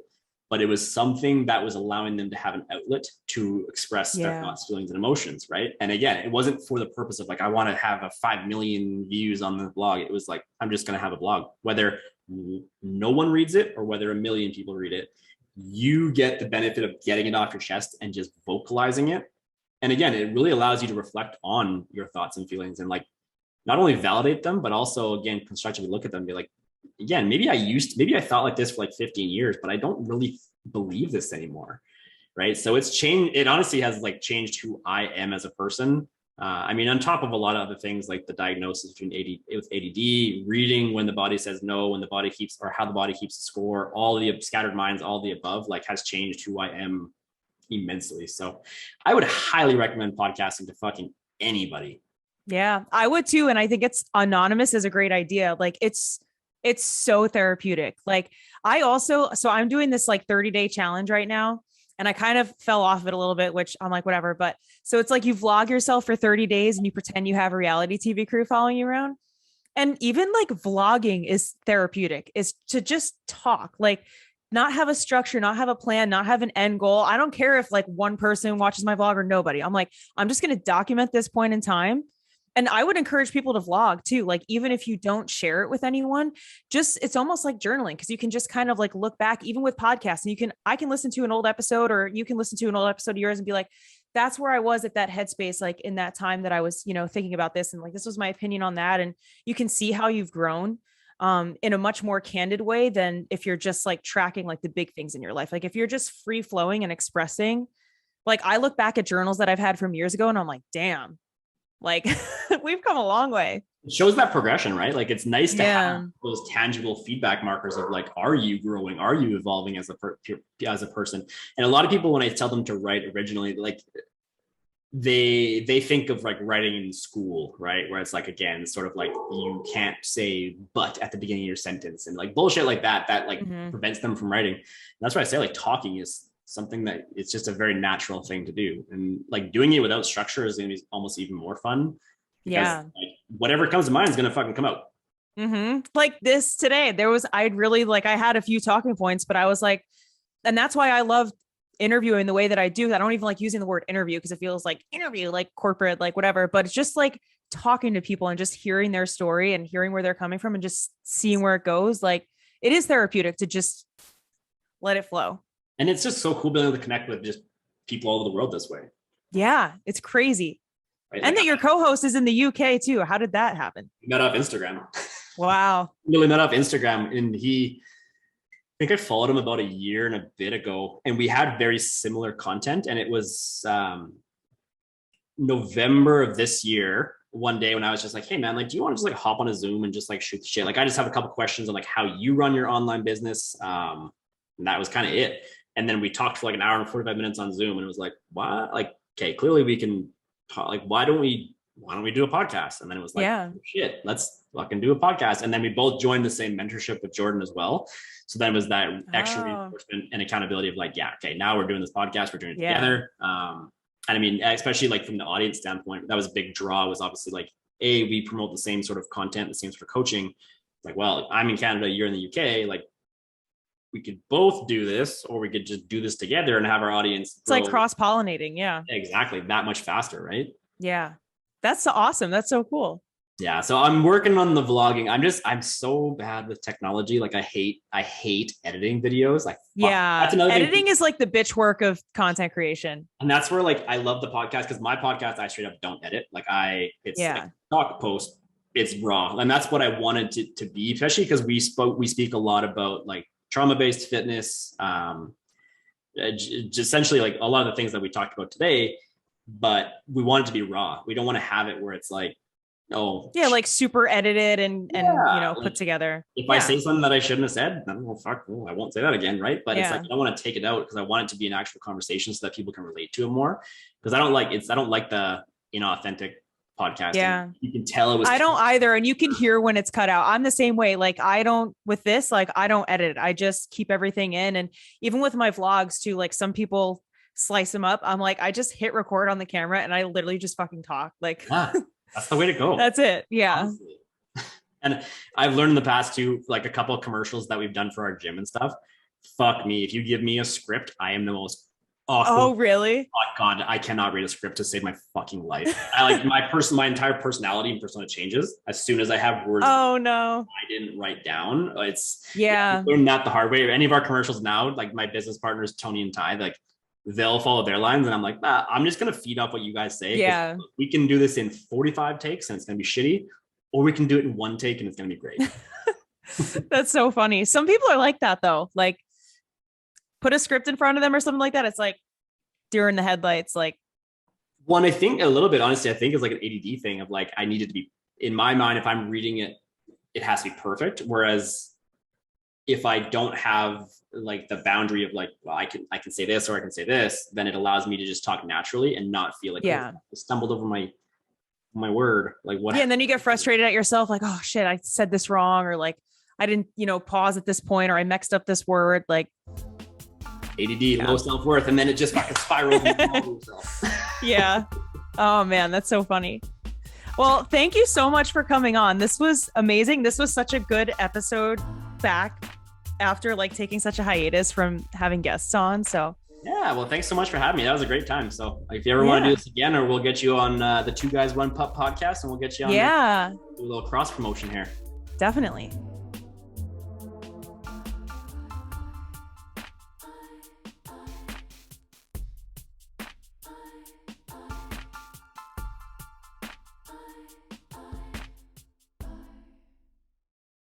but it was something that was allowing them to have an outlet to express their thoughts, feelings, and emotions, right? And again, it wasn't for the purpose of like, I want to have a 5 million views on the blog. It was like, I'm just going to have a blog, whether no one reads it or whether 1 million people read it. You get the benefit of getting it off your chest and just vocalizing it. And again, it really allows you to reflect on your thoughts and feelings and like not only validate them, but also again, constructively look at them and be like, again, maybe I thought like this for like 15 years, but I don't really believe this anymore. Right. So it's changed. It honestly has like changed who I am as a person. I mean, on top of a lot of other things like the diagnosis with ADD, reading when the body says no, when the body keeps, or how the body keeps score, all the scattered minds, all the above, like has changed who I am immensely. So I would highly recommend podcasting to fucking anybody. Yeah, I would too. And I think it's anonymous is a great idea. Like it's so therapeutic. Like so I'm doing this like 30-day challenge right now. And I kind of fell off of it a little bit, which I'm like, whatever. But so it's like you vlog yourself for 30 days and you pretend you have a reality TV crew following you around. And even like vlogging is therapeutic, is to just talk, like not have a structure, not have a plan, not have an end goal. I don't care if like one person watches my vlog or nobody. I'm like, I'm just going to document this point in time. And I would encourage people to vlog too. Like, even if you don't share it with anyone, just, it's almost like journaling. Cause you can just kind of like look back, even with podcasts, and I can listen to an old episode, or you can listen to an old episode of yours and be like, that's where I was at that headspace. Like in that time that I was, thinking about this. And like, this was my opinion on that. And you can see how you've grown in a much more candid way than if you're just like tracking like the big things in your life. Like if you're just free flowing and expressing, like I look back at journals that I've had from years ago and I'm like, damn, like we've come a long way. It shows that progression, right? Like it's nice to have those tangible feedback markers of like, are you growing? Are you evolving as a person? And a lot of people, when I tell them to write originally, like they think of like writing in school, right? Where it's like, again, sort of like you can't say but at the beginning of your sentence and like bullshit like that like prevents them from writing. And that's why I say like talking is something that it's just a very natural thing to do. And like doing it without structure is going to be almost even more fun. Because, like, whatever comes to mind is going to fucking come out. Like this today, I had a few talking points, but I was like, and that's why I love interviewing the way that I do. I don't even like using the word interview because it feels like interview, like corporate, like whatever, but it's just like talking to people and just hearing their story and hearing where they're coming from and just seeing where it goes. Like it is therapeutic to just let it flow. And it's just so cool being able to connect with just people all over the world this way. Yeah, it's crazy. Right? And that your co-host is in the UK too. How did that happen? We met off Instagram. Wow. Really met off Instagram, and I think I followed him about a year and a bit ago, and we had very similar content. And it was November of this year, one day when I was just like, hey man, like, do you want to just like hop on a Zoom and just like shoot the shit? Like, I just have a couple questions on like how you run your online business. And that was kind of it. And then we talked for like an hour and 45 minutes on Zoom, and it was like, what? Like, okay, clearly we can talk. Like, why don't we do a podcast? And then it was like, yeah, shit, let's fucking do a podcast. And then we both joined the same mentorship with Jordan as well. So then it was that extra reinforcement and accountability of like, yeah, okay, now we're doing this podcast, we're doing it together. And I mean, especially like from the audience standpoint, that was a big draw, was obviously like, we promote the same sort of content, the same sort of coaching. Like, well, I'm in Canada, you're in the UK, like we could both do this, or we could just do this together and have our audience. It's like cross-pollinating. Yeah, exactly. That much faster. Right. Yeah. That's so awesome. That's so cool. Yeah. So I'm working on the vlogging. I'm so bad with technology. Like I hate editing videos. Like, yeah, that's another editing thing. Is like the bitch work of content creation. And that's where like, I love the podcast, because my podcast, I straight up don't edit. Like it's like talk, post, it's raw. And that's what I wanted to be, especially because we speak a lot about like trauma-based fitness, essentially like a lot of the things that we talked about today, but we want it to be raw. We don't want to have it where it's like, oh yeah, like super edited and you know, like, put together. If I say something that I shouldn't have said, then well, fuck, I won't say that again, right? But it's like, I don't want to take it out, because I want it to be an actual conversation so that people can relate to it more. Because I don't like the inauthentic podcast. Yeah, you can tell it was. I don't either, and you can hear when it's cut out. I'm the same way. Like I don't with this. Like I don't edit it. I just keep everything in, and even with my vlogs too. Like some people slice them up. I'm like, I just hit record on the camera and I literally just fucking talk. Like that's the way to go. That's it. Yeah. Honestly. And I've learned in the past too, like a couple of commercials that we've done for our gym and stuff. Fuck me. If you give me a script, I am the most awful. Oh, really? Oh God, I cannot read a script to save my fucking life. I like my entire personality and persona changes as soon as I have words. Oh no. I didn't write down. It's I learned that the hard way. Any of our commercials now, like my business partners, Tony and Ty, like they'll follow their lines, and I'm like, I'm just going to feed off what you guys say. Yeah. We can do this in 45 takes and it's going to be shitty, or we can do it in one take and it's going to be great. That's so funny. Some people are like that though. Like put a script in front of them or something like that. It's like deer in the headlights. Like one, I think a little bit, honestly, I think it's like an ADD thing of like, I need it to be, in my mind, if I'm reading it, it has to be perfect. Whereas if I don't have like the boundary of like, well, I can say this or I can say this, then it allows me to just talk naturally and not feel like I stumbled over my word. Like what? Yeah. And then you get frustrated at yourself. Like, oh shit, I said this wrong. Or like, I didn't, pause at this point, or I mixed up this word. Like ADD, low self-worth. And then it just fucking spirals. Yeah. Oh man, that's so funny. Well, thank you so much for coming on. This was amazing. This was such a good episode back after like taking such a hiatus from having guests on. So yeah, well, thanks so much for having me. That was a great time. So if you ever want to do this again, or we'll get you on the Two Guys One Pup podcast, and we'll get you on do a little cross promotion here. Definitely.